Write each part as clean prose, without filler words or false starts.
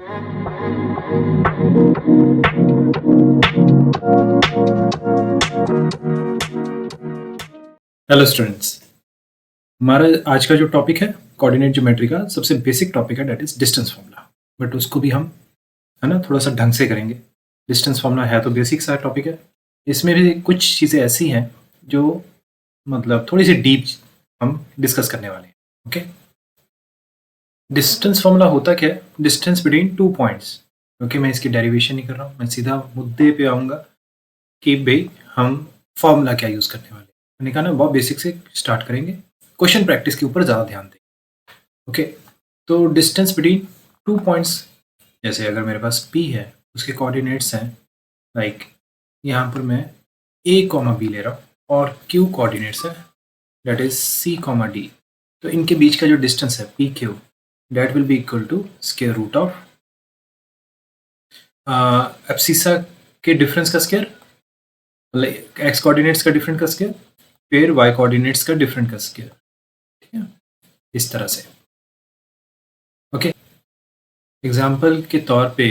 Hello students, हमारा आज का जो टॉपिक है कोऑर्डिनेट ज्योमेट्री का सबसे बेसिक टॉपिक है, that is distance formula. But उसको भी हम है ना थोड़ा सा ढंग से करेंगे। डिस्टेंस फॉर्मूला है तो बेसिक सा टॉपिक है, इसमें भी कुछ चीज़ें ऐसी हैं जो मतलब थोड़ी सी डीप हम डिस्कस करने वाले हैं। ओके, डिस्टेंस फॉर्मूला होता क्या है? Distance between two points. क्योंकि मैं इसकी डेरिवेशन नहीं कर रहा हूँ, मैं सीधा मुद्दे पे आऊँगा कि भाई हम फॉर्मूला क्या यूज़ करने वाले हैं। मैंने कहा ना बहुत बेसिक से स्टार्ट करेंगे, क्वेश्चन प्रैक्टिस के ऊपर ज़्यादा ध्यान दें। ओके, तो डिस्टेंस बिटवीन टू पॉइंट्स, जैसे अगर मेरे पास P है, उसके कोऑर्डिनेट्स हैं लाइक यहाँ पर मैं A कॉमा B ले रहा हूँ और Q कोऑर्डिनेट्स है that is C comma D। तो इनके बीच का जो डिस्टेंस है PQ that will be equal to square root of abscissa के डिफरेंस का स्क्वायर, मतलब एक्स कोऑर्डिनेट्स का डिफरेंट का स्क्वायर फिर वाई कोऑर्डिनेट्स का डिफरेंट का स्क्वायर। ठीक है, इस तरह से। ओके, एग्जाम्पल के तौर पे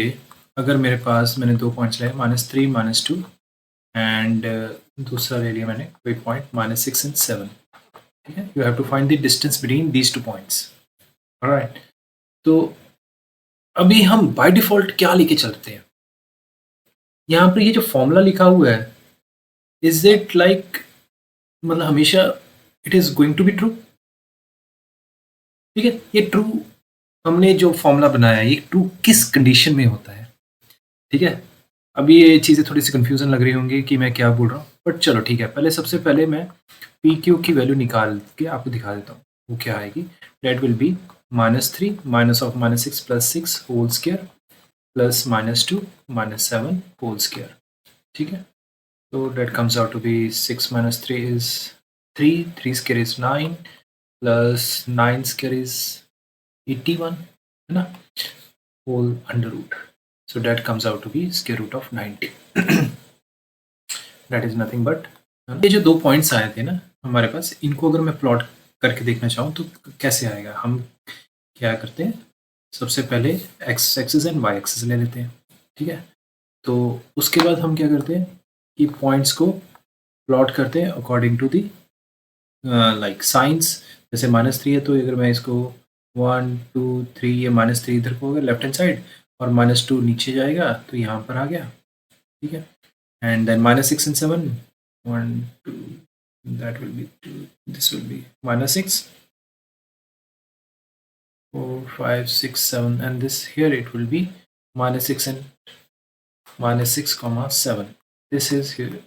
अगर मेरे पास मैंने दो पॉइंट्स लिए -3 -2 एंड दूसरा ले लिया मैंने कोई पॉइंट -6 एंड 7। ठीक है, you have to find the distance between these two points. Alright, तो अभी हम बाय डिफॉल्ट क्या लेके चलते हैं? यहाँ पर ये जो फॉर्मूला लिखा हुआ है, इज इट लाइक मतलब हमेशा it is going to be true? ठीक है, ये ट्रू हमने जो फॉर्मूला बनाया है ये ट्रू किस कंडीशन में होता है? ठीक है, अभी ये चीज़ें थोड़ी सी कंफ्यूजन लग रही होंगी कि मैं क्या बोल रहा हूँ, बट चलो ठीक है। पहले सबसे पहले मैं पी क्यू की वैल्यू निकाल के आपको दिखा देता हूँ वो क्या आएगी। That will be -3 minus of -6 + 6 whole square plus -2 -7 whole square. ठीक है, तो that comes out to be 6 - 3 is 3, 3 square is 9 plus 9 square is 81 है ना, whole under root. So that comes out to be square root of 90. That is nothing but ये जो दो points आए थे ना हमारे पास, इनको अगर मैं प्लॉट करके देखना चाहूँ तो कैसे आएगा? हम क्या करते हैं, सबसे पहले X axis and Y axis ले लेते हैं। ठीक है, तो उसके बाद हम क्या करते हैं कि पॉइंट्स को प्लॉट करते हैं according to the like science. जैसे -3 है तो अगर मैं इसको 1 2 3, ये -3 इधर को होगा लेफ्ट हैंड साइड और -2 नीचे जाएगा तो यहाँ पर आ गया। ठीक है, and then -6 and 7 1 2 that will be 2, this will be -6 4 5 6 7 and this here it will be -6 and -6 comma 7. This is here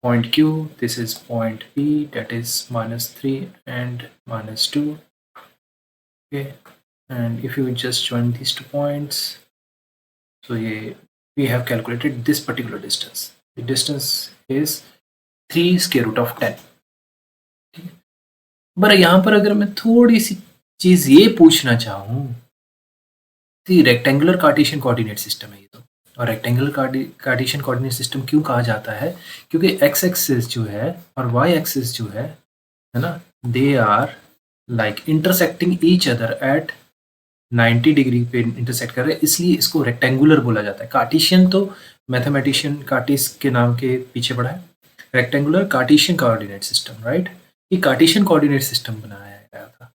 point Q, this is point P, that is -3 and -2. Okay, and if you just join these two points, so we have calculated this particular distance. The distance is 3 square root of 10. पर यहाँ पर अगर मैं थोड़ी सी चीज ये पूछना चाहूँ कि रेक्टेंगुलर कार्टेशियन कोऑर्डिनेट सिस्टम है ये तो, और रेक्टेंगुलर कार्टेशियन कोऑर्डिनेट सिस्टम क्यों कहा जाता है? क्योंकि एक्स एक्सिस जो है और वाई एक्सिस जो है ना, they are like intersecting each other at 90 degree पे इंटरसेक्ट कर रहे हैं, इसलिए इसको रेक्टेंगुलर बोला जाता है। कार्टेशियन तो मैथमेटिशियन कार्टिस के नाम के पीछे पड़ा है, rectangular cartesian coordinate system, right? ये कार्टेशियन कोऑर्डिनेट सिस्टम बनाया गया था।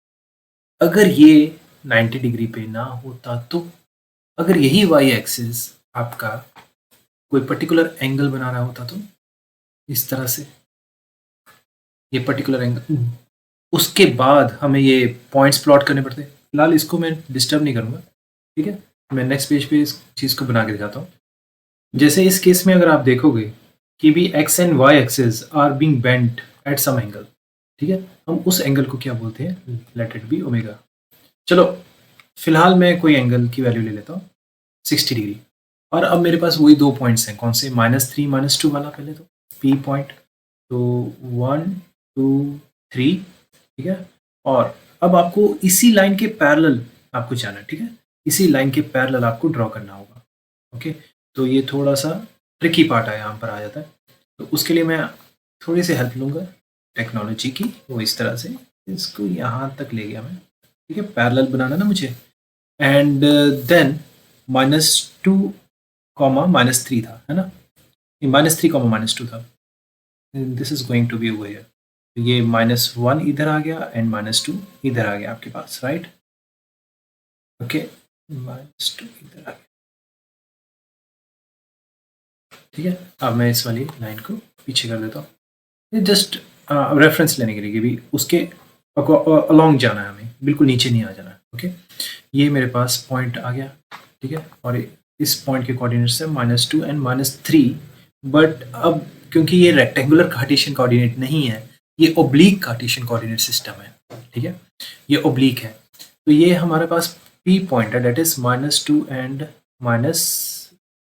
अगर ये 90 डिग्री पे ना होता तो, अगर यही वाई एक्सिस आपका कोई पर्टिकुलर एंगल बना रहा होता तो इस तरह से ये पर्टिकुलर एंगल, उसके बाद हमें ये पॉइंट्स प्लॉट करने पड़ते। फिलहाल इसको मैं डिस्टर्ब नहीं करूँगा, ठीक है? मैं नेक्स्ट पेज पे इस चीज़ को बना के दिखाता हूँ। जैसे इस केस में अगर आप देखोगे कि भी X and Y axis are being bent at some angle, ठीक है? हम उस एंगल को क्या बोलते हैं? Let it be omega. चलो फिलहाल मैं कोई एंगल की वैल्यू ले लेता हूँ 60 डिग्री, और अब मेरे पास वही दो पॉइंट्स हैं। कौन से? -3 -2 वाला पहले तो P पॉइंट, तो 1 2 3, ठीक है? और अब आपको इसी लाइन के पैरेलल आपको जाना है, ठीक है? इसी लाइन के पैरेलल आपको ड्रॉ करना होगा। ओके, तो ये थोड़ा सा ट्रिकी पार्ट है, यहाँ पर आ जाता है। तो उसके लिए मैं थोड़ी सी हेल्प लूँगा टेक्नोलॉजी की। वो इस तरह से इसको यहाँ तक ले गया मैं, ठीक है? पैरेलल बनाना ना मुझे, एंड देन -2, -3 था, है ना? -3, -2 था। This is going to be over here. ये -1 इधर आ गया एंड -2 इधर आ गया आपके पास, राइट? ओके, -2 इधर आ गया। ठीक है, अब मैं इस वाली लाइन को पीछे कर देता हूँ, ये जस्ट रेफरेंस लेने के लिए कि भी उसके अलोंग जाना है हमें, बिल्कुल नीचे नहीं आ जाना है। ओके, ये मेरे पास पॉइंट आ गया, ठीक है, और इस पॉइंट के कोऑर्डिनेट्स है -2 एंड -3। बट अब क्योंकि ये रेक्टेंगुलर कार्टेशियन कोऑर्डिनेट नहीं है, ये ओब्लिक कार्टेशियन कोऑर्डिनेट सिस्टम है, ठीक है, ये ओब्लिक है, तो ये हमारे पास पी पॉइंट है, that is -2 and minus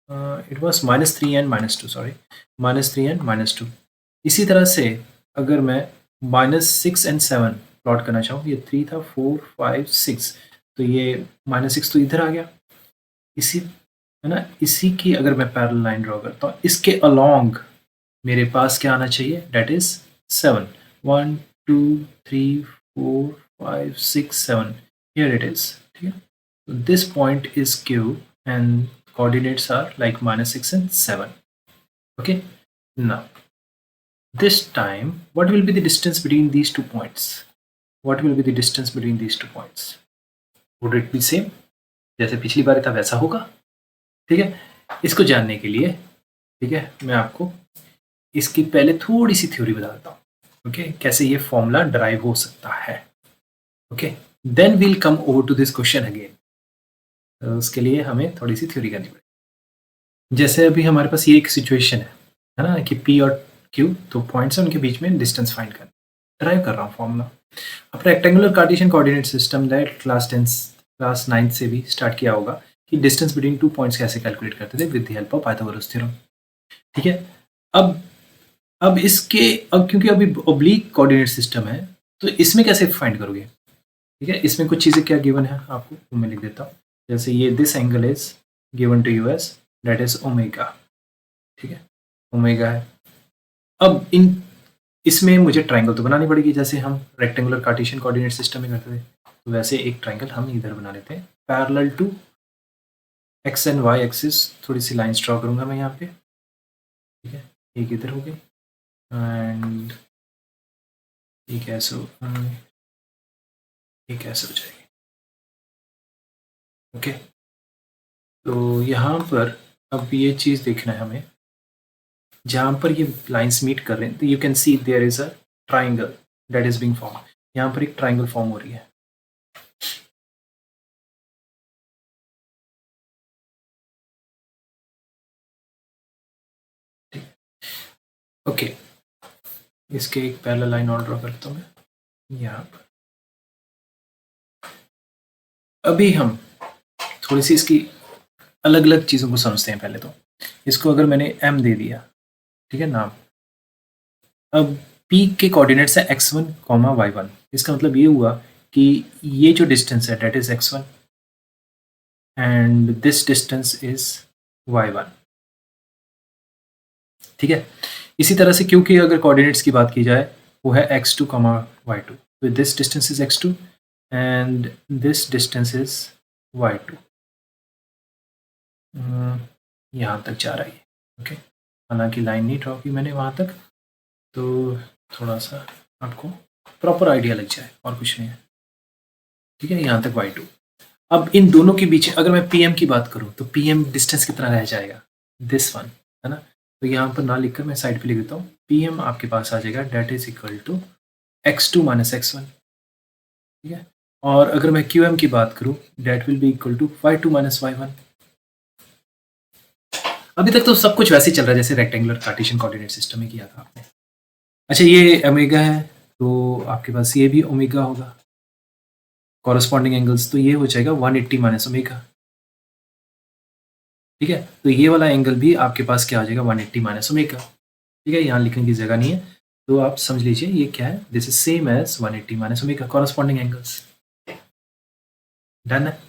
it was -3 and -2, sorry, -3 and -2। इसी तरह से अगर मैं -6 एंड 7 प्लॉट करना चाहूँ, ये 3 था, 4, 5, 6, तो ये -6 तो इधर आ गया, इसी, है ना, इसी की अगर मैं पैरेलल लाइन ड्रॉ करता हूँ, इसके अलोंग मेरे पास क्या आना चाहिए, that is 7, 1, 2, 3, 4, 5, 6, 7, here it is, ठीक है। This point is Q and coordinates are like -6 and 7. Okay, now this time what will be the distance between these two points? What will be the distance between these two points? Would it be same? जैसे पिछली बार था वैसा होगा, ठीक है। इसको जानने के लिए, ठीक है, मैं आपको इसकी पहले थोड़ी सी थ्योरी बता देता हूँ, ओके, कैसे ये फॉर्मूला डराइव हो सकता है। Okay, then we'll come over to this question again. तो उसके लिए हमें थोड़ी सी थ्योरी करनी पड़ेगी। जैसे अभी हमारे पास ये एक सिचुएशन है ना, कि P और Q तो पॉइंट्स हैं, उनके बीच में डिस्टेंस फाइंड करना, ड्राइव कर रहा हूँ फॉर्मूला। अब rectangular cartesian coordinate system that class 9 से भी स्टार्ट किया होगा कि डिस्टेंस बिटवीन 2 पॉइंट्स कैसे कैलकुलेट करते थे with the help of Pythagoras theorem, ठीक है। अब इसके, अब क्योंकि अभी ओब्लिक कोऑर्डिनेट सिस्टम है, तो इसमें कैसे फाइंड करोगे, ठीक है। इसमें कुछ चीज़ें क्या गिवन है आपको, तो मैं लिख देता हूँ। जैसे ये this angle is given to you as that is omega, ठीक है, ओमेगा है। अब इसमें मुझे ट्राइंगल तो बनानी पड़ेगी, जैसे हम रेक्टेंगुलर कार्टेशियन कोऑर्डिनेट सिस्टम में करते थे, तो वैसे एक ट्राइंगल हम इधर बना लेते हैं parallel to X and Y axis. थोड़ी सी लाइंस ड्रॉ करूंगा मैं यहाँ पे, ठीक है, एक इधर हो गई एंड एक ऐसे हो जाएगी, ओके। तो यहाँ पर अब ये चीज़ देखना है हमें, जहाँ पर ये लाइंस मीट कर रहे हैं, तो you can see there is a triangle that is being form. यहाँ पर एक ट्राइंगल फॉर्म हो रही है, ओके। इसके एक पैरेलल लाइन और ड्रॉ करता हूँ मैं यहाँ पर। अभी हम थोड़ी सी इसकी अलग अलग चीज़ों को समझते हैं। पहले तो इसको अगर मैंने m दे दिया, ठीक है, नाम, अब p के कोऑर्डिनेट्स है x1, y1। इसका मतलब ये हुआ कि ये जो डिस्टेंस है that is x1 and this distance is y1, ठीक है। इसी तरह से क्योंकि अगर कोऑर्डिनेट्स की बात की जाए, वो है x2, y2, तो this distance is x2 and this distance is y2। यहाँ तक जा रही है, ओके। हालांकि लाइन नहीं ड्रॉ की मैंने वहाँ तक, तो थोड़ा सा आपको प्रॉपर आइडिया लग जाए, और कुछ नहीं है, ठीक है। यहाँ तक y2। अब इन दोनों के बीच अगर मैं PM की बात करूँ, तो PM डिस्टेंस कितना रह जाएगा, दिस वन, है ना। तो यहाँ पर ना लिखकर मैं साइड पे लिख देता हूँ, PM आपके पास आ जाएगा that is equal to x2 minus x1, ठीक है। और अगर मैं QM की बात करूँ, that will be equal to y2 minus y1। अभी तक तो सब कुछ वैसे ही चल रहा है जैसे रेक्टेंगुलर कार्टेशियन कोऑर्डिनेट सिस्टम में किया था आपने। अच्छा, ये ओमेगा है, तो आपके पास ये भी ओमेगा होगा, कॉरस्पॉन्डिंग एंगल्स, तो ये हो जाएगा 180 माइनस ओमेगा, ठीक है। तो ये वाला एंगल भी आपके पास क्या आ जाएगा, 180 माइनस ओमेगा, ठीक है। यहाँ लिखने की जगह नहीं है, तो आप समझ लीजिए ये क्या है, this is same as 180 minus omega, corresponding angles, done है।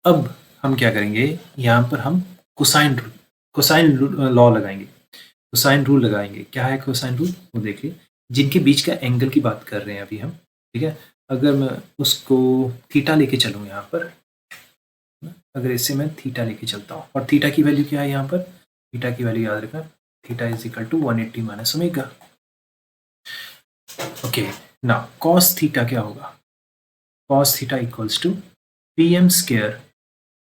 अब हम क्या करेंगे, यहाँ पर हम कोसाइन लॉ लगाएंगे, कोसाइन रूल लगाएंगे। क्या है कोसाइन रूल, वो देखिए, जिनके बीच का एंगल की बात कर रहे हैं अभी हम, ठीक है। अगर मैं उसको थीटा लेके चलूँ यहाँ पर, अगर इससे मैं थीटा लेके चलता हूँ, और थीटा की वैल्यू क्या है यहाँ पर, थीटा की वैल्यू याद रखना, theta is equal to 180 minus omega. Okay, now cos theta क्या होगा, cos theta equals to P M square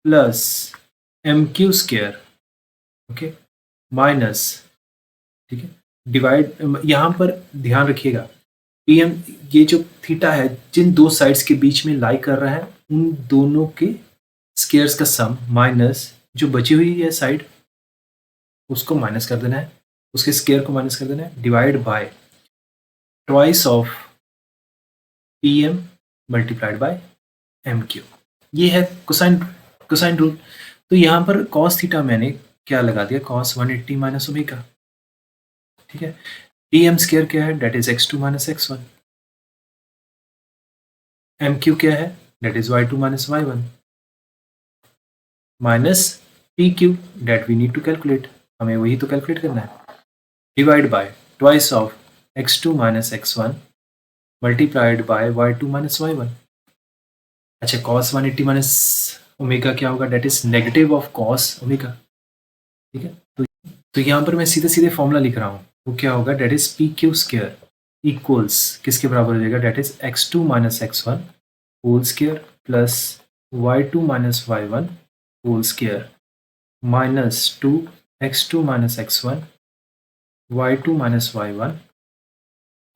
plus M Q square, okay, minus, ठीक है, डिवाइड, यहाँ पर ध्यान रखिएगा पी एम, ये जो थीटा है जिन दो साइड्स के बीच में लाई कर रहा है उन दोनों के स्क्वायर्स का सम माइनस जो बची हुई है साइड उसको माइनस कर देना है, उसके स्क्वायर को माइनस कर देना है, divide by twice of P M multiplied by M Q. ये है कोसाइन, कोसाइन रूल। तो यहाँ पर कॉस थीटा मैंने क्या लगा दिया, कॉस 180 माइनस ओमेगा, ठीक है। पी एम स्क्वायर क्या है, that is x2 minus x1, M Q क्या है, that is y2 minus y1, minus P Q that we need to calculate, हमें वही तो कैलकुलेट करना है, divide by twice of x2 minus x1 multiplied by y2 minus y1। अच्छा, cos 180 minus omega क्या होगा, that is negative of cos omega, ठीक है। तो यहाँ पर मैं सीधे सीधे फॉर्मूला लिख रहा हूँ, वो क्या होगा, that is P Q square equals किसके बराबर हो जाएगा, that is x2 minus x1 whole square plus y2 minus y1 whole square minus 2 x2 minus x1 y2 minus y1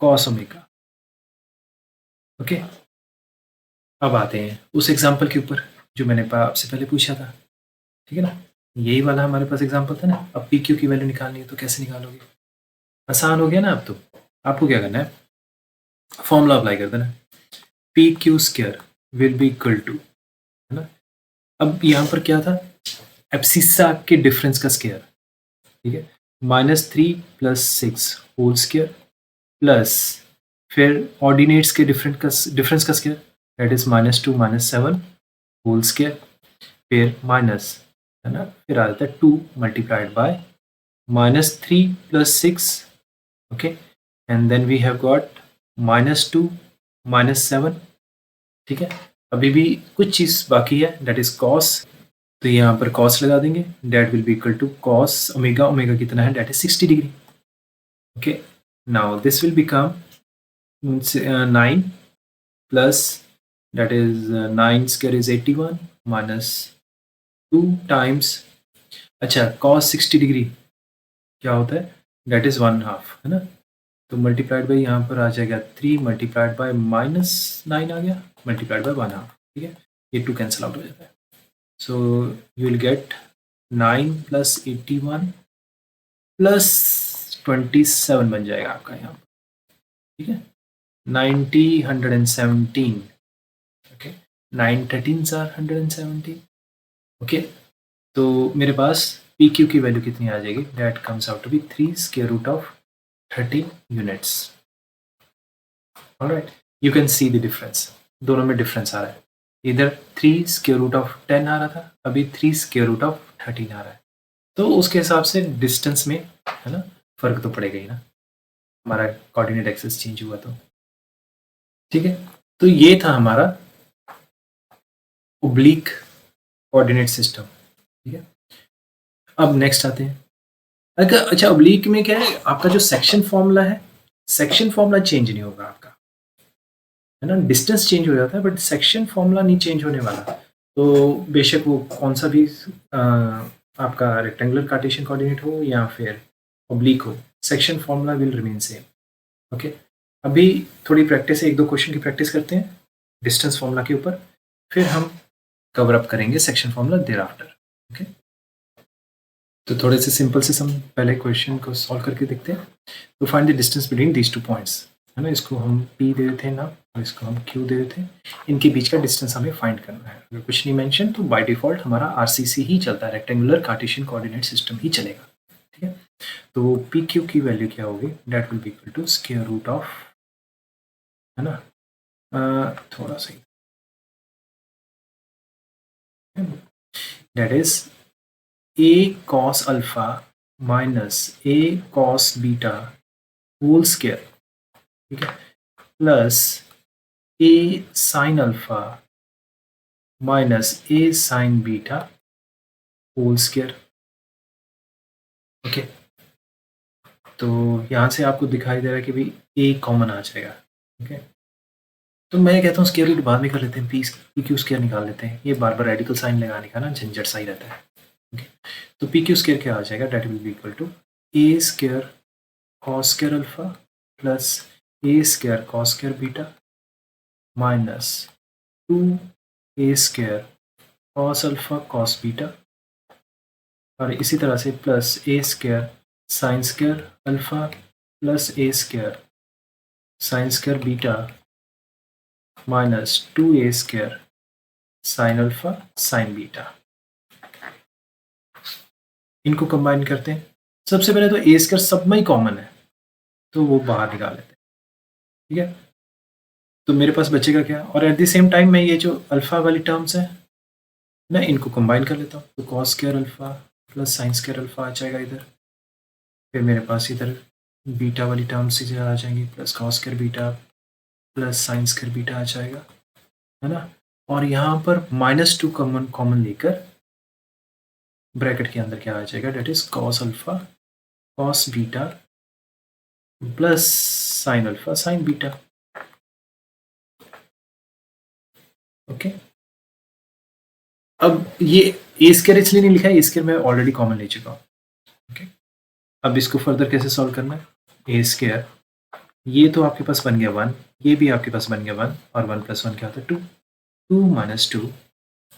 cos omega. Okay, अब आते हैं उस एग्जाम्पल के ऊपर जो मैंने आपसे पहले पूछा था, ठीक है ना, यही वाला हमारे पास एग्जाम्पल था ना। अब पी क्यू की वैल्यू निकालनी है तो कैसे निकालोगे, आसान हो गया ना। अब तो आपको क्या करना है, फॉर्मूला अप्लाई कर देना, P Q square will be equal to, है ना। अब यहाँ पर क्या था, एब्सिसा के डिफरेंस का स्क्वायर, ठीक है, -3 + 6 होल स्क्वायर प्लस फिर ऑर्डिनेट्स के डिफरेंस का square, that is -2 - 7 whole square, फिर माइनस, है ना, फिर आ जाता है 2 multiplied by -3 + 6, okay, and then we have got -2 - 7, ठीक है। अभी भी कुछ चीज़ बाकी है, दैट इज कॉस, तो यहाँ पर कॉस लगा देंगे, that will be equal to cos omega, omega कितना है, that is 60 degree, okay. Now this will become 9 plus, that is 9 square is 81 minus 2 times, अच्छा cos 60 डिग्री क्या होता है, that is 1/2, है ना। तो मल्टीप्लाइड बाई यहाँ पर आ जाएगा 3 मल्टीप्लाइड बाय -9 आ गया मल्टीप्लाइड बाय 1/2, ठीक है, ये 2 कैंसिल आउट हो जाता है। सो यू विल गेट 9 + 81 + 27 बन जाएगा आपका यहाँ, ठीक है, 90 117, ओके, 9 13s are 117, ओके। तो मेरे पास पी क्यू की वैल्यू कितनी आ जाएगी, that comes out to be 3 square root of 30 units. Alright, you can see the difference, दोनों में डिफरेंस आ रहा है, इधर 3 स्क्वायर रूट ऑफ 10 आ रहा था, अभी 3 स्क्वायर रूट ऑफ 13 आ रहा है। तो उसके हिसाब से डिस्टेंस में, है ना, फर्क तो पड़ेगा ही ना, हमारा कोऑर्डिनेट एक्सिस चेंज हुआ तो, ठीक है। तो ये था हमारा ओब्लिक कोऑर्डिनेट सिस्टम, ठीक है। अब नेक्स्ट आते हैं, अच्छा ओब्लिक में क्या है, आपका जो सेक्शन फॉर्मूला है, सेक्शन फॉर्मूला चेंज नहीं होगा आपका, है ना, डिस्टेंस चेंज हो जाता है बट सेक्शन फॉर्मूला नहीं चेंज होने वाला। तो बेशक वो कौन सा भी आपका रेक्टेंगुलर कार्टेशियन कोऑर्डिनेट हो या फिर ओब्लिक हो, section formula will remain same, okay. अभी थोड़ी प्रैक्टिस है, 1-2 क्वेश्चन की प्रैक्टिस करते हैं डिस्टेंस फॉर्मूला के ऊपर, फिर हम कवर अप करेंगे section formula there after, okay. तो थोड़े से सिंपल से हम पहले क्वेश्चन को सॉल्व करके देखते हैं। तो find the distance between these 2 points, है ना, इसको हम P दे देते हैं ना, और इसको हम Q दे देते हैं, इनके बीच का डिस्टेंस हमें फाइंड करना है। अगर कुछ नहीं मेंशन तो बाय डिफॉल्ट हमारा RCC ही चलता है, रेक्टेंगुलर कार्टेशियन कोऑर्डिनेट सिस्टम ही चलेगा, ठीक है। तो PQ की वैल्यू क्या होगी, that will be equal to square root of, है ना, थोड़ा सा that is a cos alpha minus a cos beta whole square, ठीक है, plus a sin alpha minus A sine beta whole square. Okay, तो यहाँ से आपको दिखाई दे रहा है कि भाई ए कॉमन आ जाएगा। ओके, तो मैं कहता हूँ स्क्वायर रूट बाद में कर लेते हैं, पी क्यू स्क्वायर निकाल लेते हैं, ये बार बार रेडिकल साइन लगाने का ना झंझट सा ही रहता है। ओके, तो पी क्यू स्क्वायर क्या आ जाएगा, that will be equal to A square cos square alpha plus a square cos square beta minus 2 a square cos alpha cos beta, और इसी तरह से plus a square sine square alpha plus a square sine square beta minus 2 a square sine alpha sine beta. इनको combine करते हैं। सबसे पहले तो ए स्क्वायर सब में ही कॉमन है, तो वो बाहर निकाल लेते हैं। ठीक है, तो मेरे पास बचेगा क्या, और एट द सेम टाइम मैं ये जो अल्फा वाली टर्म्स हैं ना, इनको कंबाइन कर लेता हूँ। तो cos square alpha plus sine square alpha आ जाएगा इधर, फिर मेरे पास इधर बीटा वाली टर्म्स इधर आ जाएंगी, plus cos square beta plus sine square beta आ जाएगा, है ना। और यहाँ पर -2 कॉमन लेकर ब्रैकेट के अंदर क्या आ जाएगा, that is cos alpha cos beta plus sine alpha sine beta. Okay, अब ये ए स्क्वायर इसलिए नहीं लिखा है, ए स्क्वायर मैं ऑलरेडी कॉमन ले चुका हूँ। ओके, अब इसको फर्दर कैसे सॉल्व करना है, ए स्क्वायर ये तो आपके पास बन गया 1, ये भी आपके पास बन गया 1, और 1 + 1 क्या होता है 2, 2 - 2।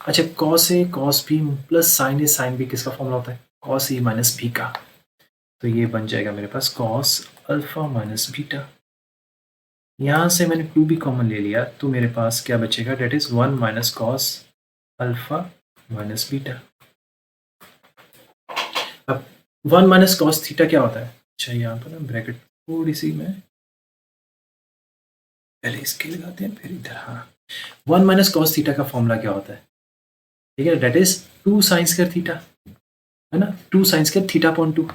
अच्छा, cos A cos B plus sign A sine B किसका फॉर्मूला होता है, कॉस ए माइनस बी का। तो ये बन जाएगा मेरे पास कॉस अल्फा माइनस बीटा। यहाँ से मैंने 2 भी कॉमन ले लिया, तो मेरे पास क्या बचेगा, that is 1 minus cos alpha minus beta. अब 1 माइनस कॉस थीटा क्या होता है, अच्छा यहाँ पर ना ब्रैकेट थोड़ी सी मैं पहले इसके लगाते हैं फिर इधर। हाँ, 1 माइनस कॉस थीटा का फॉर्मूला क्या होता है, ठीक है, that is 2 sine square theta, है ना, 2 sine square theta upon 2।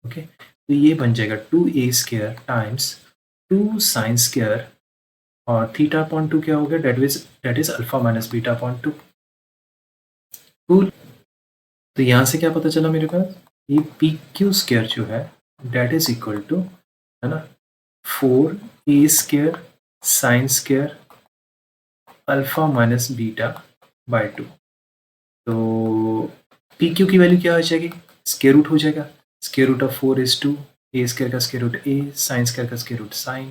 Okay, तो ये बन जाएगा 2a square times 2 sine square, और थीटा अपॉन 2 क्या हो गया, that is alpha minus beta upon 2। तो यहाँ से क्या पता चला मेरे पास, ये पी क्यू स्क्वायर जो है डेट इज इक्वल टू, है ना, 4a square sine square alpha minus beta by 2। तो पी क्यू की वैल्यू क्या हो जाएगी, स्क्वायर रूट हो जाएगा, square root of 4 is 2, a square का square root a sine square का स्क्वायर रूट साइन,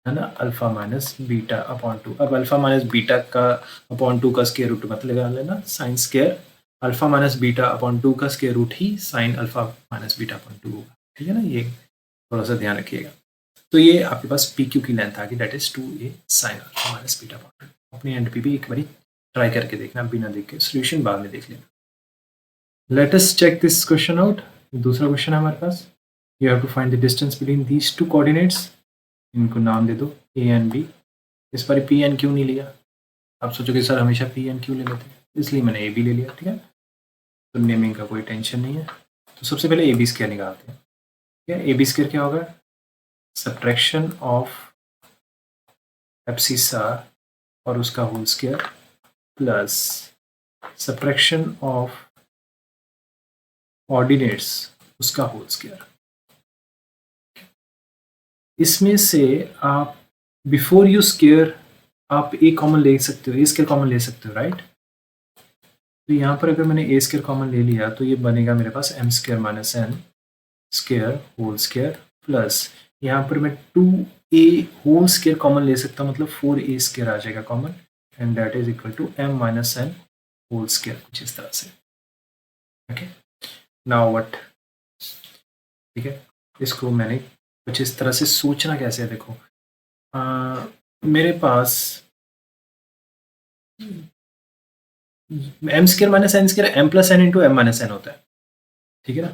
है ना, अल्फा माइनस बीटा अपॉन 2। अब अल्फा माइनस बीटा का अपॉन 2 का स्क्वायर रूट मत लगा लेना, sine square alpha minus beta upon 2 का स्क्वायर रूट ही sine alpha minus beta upon 2 होगा। ठीक है ना, ये थोड़ा सा ध्यान रखिएगा। तो ये आपके पास पी क्यू की लेंथ आ गई, that is 2a sine alpha minus beta upon 2। अपनी एंड पे भी एक बारी ट्राई करके देखना, बिना देख के सोल्यूशन बाद में देख लेना। Let us check this question out. दूसरा क्वेश्चन है हमारे पास, you have to find the distance between these two coordinates. इनको नाम दे दो ए एंड बी। इस बार पी एंड क्यू नहीं लिया, आप सोचोगे सर हमेशा पी एंड क्यू ले लेते हैं, इसलिए मैंने ए बी ले लिया। ठीक है, तो नेमिंग का कोई टेंशन नहीं है। तो सबसे पहले ए बी स्क्वायर निकालते हैं। ठीक है, ए बी स्क्वायर क्या होगा, सब्ट्रैक्शन ऑफ एब्सिसा और उसका whole square plus subtraction of ordinates उसका होल स्क्वायर। इसमें से आप बिफोर यू स्क्वायर आप ए कॉमन ले सकते हो, ए स्क्वायर कॉमन ले सकते हो, राइट। तो यहाँ पर अगर मैंने ए स्क्वायर कॉमन ले लिया तो ये बनेगा मेरे पास m square minus n square whole square plus यहाँ पर मैं 2a होल स्क्वायर कॉमन ले सकता हूँ, मतलब 4a स्क्वायर आ जाएगा common, and that is equal to m minus N whole square, कुछ इस तरह से। ओके, नाउ व्हाट, ठीक है, इसको मैंने कुछ इस तरह से सोचना कैसे है, देखो मेरे पास m square minus n square m plus n into m minus n होता है। ठीक है ना,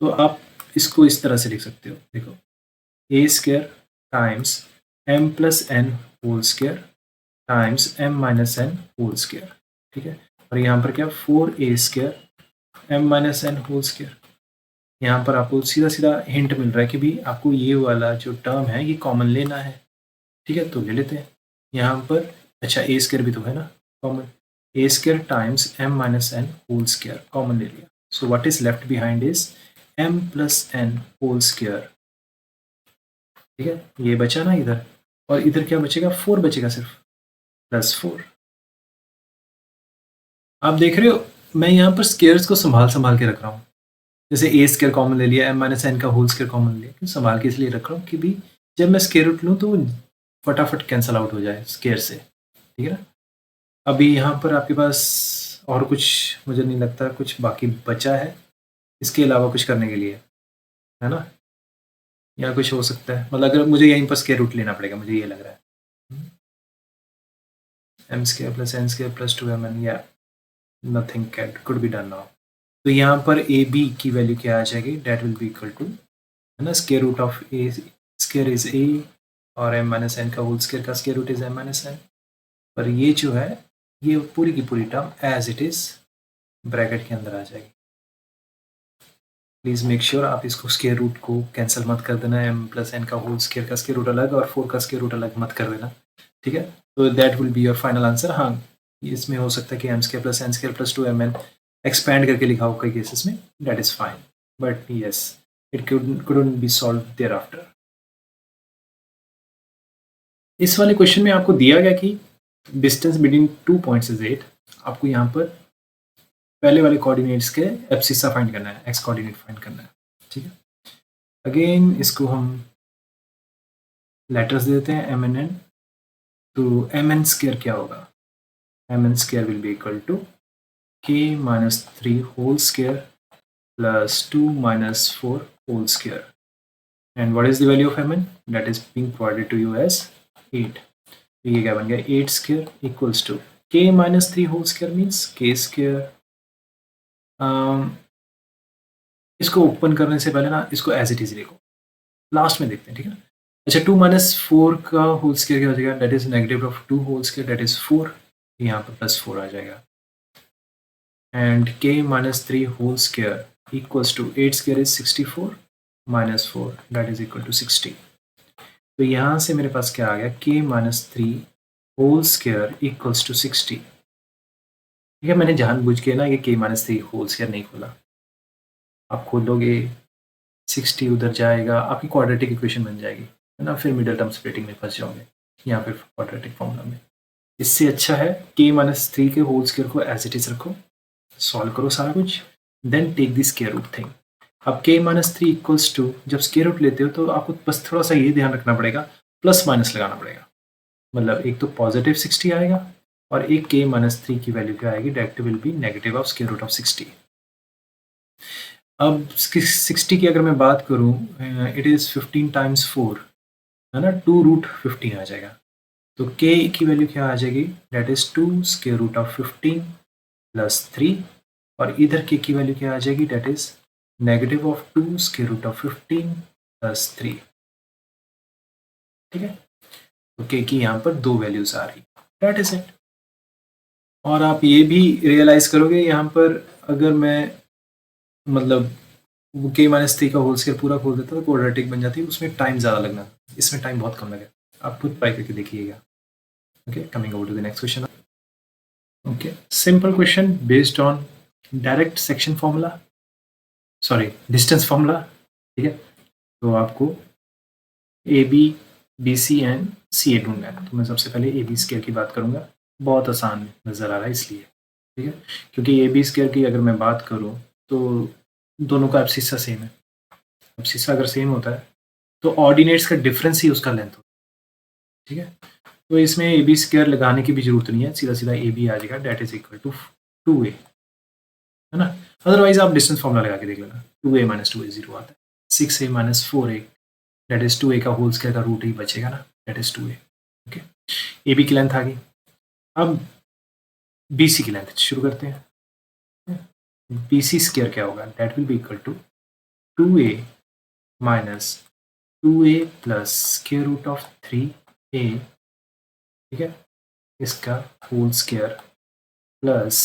तो आप इसको इस तरह से लिख सकते हो, देखो a square times m plus n whole square times m minus N whole square. ठीक है, और यहाँ पर क्या 4a square m minus N whole square. यहाँ पर आपको सीधा सीधा हिंट मिल रहा है कि भी आपको ये वाला जो टर्म है ये कॉमन लेना है। ठीक है, तो ले लेते हैं यहाँ पर। अच्छा, ए स्क्वायर भी तो है ना common, a square times m minus n whole square common ले लिया. So what is left behind is m plus n whole square. ठीक है, ये बचा ना इधर, और इधर क्या बचेगा, 4 बचेगा सिर्फ, प्लस 4. आप देख रहे हो मैं यहाँ पर स्केयर्स को संभाल के रख रहा हूँ. जैसे ए स्केयर कॉमन ले लिया, एम माइनस एन का होल स्केयर कॉमन ले लिया, क्यों संभाल के इसलिए रख रहा हूँ कि भी जब मैं स्केयर रूट लूँ तो वो फटाफट कैंसिल आउट हो जाए स्केयर से. ठीक है ना. अभी यहाँ पर आपके पास और कुछ मुझे नहीं लगता कुछ बाकी बचा है इसके अलावा कुछ करने के लिए, है ना, या कुछ हो सकता है. मतलब अगर मुझे यहीं पर स्केयर रूट लेना पड़ेगा, मुझे ये लग रहा है. M square plus n square plus 2mn, या nothing could be done now. तो यहाँ पर ए बी की वैल्यू क्या आ जाएगी, that will be equal to, है ना, square root of a square is a और एम माइनस एन का होल स्केयर का square root is m minus n. पर ये जो है ये पूरी की पूरी term as it is bracket के अंदर आ जाएगी. प्लीज़ मेक श्योर आप इसको स्केयर रूट को कैंसिल मत कर देना, एम प्लस एन का होल स्केयर का स्केयर रूट अलग और 4 का स्केयर रूट अलग मत कर देना. ठीक है, तो that will be your final answer. हाँ, इसमें हो सकता है कि m square plus n square plus 2mn expand करके लिखा हो कई केसेस में, that is fine, but yes it couldn't be solve thereafter. इस वाले क्वेश्चन में आपको दिया गया कि डिस्टेंस बिटवीन 2 पॉइंट्स इज 8. आपको यहाँ पर पहले वाले कोऑर्डिनेट्स के एब्सिसा फाइंड करना है, एक्स कोऑर्डिनेट फाइंड करना है. ठीक है, अगेन इसको हम लेटर्स देते हैं एम एन एन. तो एम एन स्केयर क्या होगा, m n square will be equal to k minus 3 whole square plus 2 minus 4 whole square. And what is the value of mn? That is being provided to you as 8. तो ये क्या बन गया, 8 square equals to k minus 3 whole square means k square. इसको open करने से पहले ना इसको एज इट इज लिखो, लास्ट में देखते हैं. ठीक है ना. अच्छा, 2 माइनस 4 का होल स्केयर क्या हो जाएगा, that is negative of 2 whole square, that is 4. यहाँ पर प्लस 4 आ जाएगा. And k minus 3 whole square equals to 8 square is 64 minus 4 that is equal to 60. तो यहाँ से मेरे पास क्या आ गया, k minus 3 whole square equals to 60. ठीक है, मैंने जानबूझ के ना ये k minus 3 whole square नहीं खोला. आप खोलोगे 60 उधर जाएगा, आपकी क्वाड्रेटिक इक्वेशन बन जाएगी, है ना, फिर मिडिल टर्म स्प्लिटिंग में फंस जाओगे यहाँ पे क्वाड्रेटिक फॉर्मूला में. इससे अच्छा है k minus 3 के होल स्क्वायर को एज इट इज रखो, सॉल्व करो सारा कुछ, then take the square root thing. अब k माइनस 3 इक्वल्स टू, जब स्क्वायर रूट लेते हो तो आपको बस थोड़ा सा ये ध्यान रखना पड़ेगा, प्लस माइनस लगाना पड़ेगा. मतलब एक तो पॉजिटिव 60 आएगा और एक k माइनस 3 की वैल्यू क्या आएगी, that will be negative of square root of 60. अब 60 की अगर मैं बात करूँ, इट इज़ 15 टाइम्स 4, है ना, 2 रूट 15 आ जाएगा. तो k की वैल्यू क्या आ जाएगी, that is 2 square root of 15 plus 3, और इधर k की वैल्यू क्या आ जाएगी, that is negative of 2 square root of 15 plus 3. ठीक है, तो k की यहाँ पर 2 वैल्यूज आ रही, डेट इज इट. और आप ये भी रियलाइज करोगे यहाँ पर अगर मैं मतलब k माइनस 3 का होल स्क्वायर पूरा खोल देता तो क्वाड्रेटिक बन जाती, उसमें टाइम ज़्यादा लगना, इसमें टाइम बहुत कम लगे. आप खुद ट्राई करके देखिएगा. Okay, coming over to the next question. Okay, simple question based on direct section formula, sorry distance formula. ठीक है, तो आपको A B B C and C A ढूंढना है. तो मैं सबसे पहले ए बी स्क्वायर की बात करूँगा, बहुत आसान नज़र आ रहा है इसलिए. ठीक है, क्योंकि ए बी स्क्वायर की अगर मैं बात करूँ तो दोनों का एब्सिसा सेम है. एब्सिसा अगर सेम होता है तो ऑर्डिनेट्स का डिफरेंस ही उसका लेंथ होता है. ठीक है, तो इसमें ए बी स्क्वायर लगाने की भी जरूरत नहीं है, सीधा सीधा ए बी आ जाएगा, that is equal to 2a, है ना. अदरवाइज आप डिस्टेंस फॉर्मूला लगा के देख लेना, 2a माइनस 2a 0 आता है, 6a minus 4a date is 2a का होल स्क्वायर का रूट ही बचेगा ना, that is 2a. Okay, A B की लेंथ आ गई. अब बी सी की लेंथ शुरू करते हैं. बी सी स्क्वायर क्या होगा, that will be equal to 2a minus 2a plus square root of 3a. ठीक है, इसका whole square plus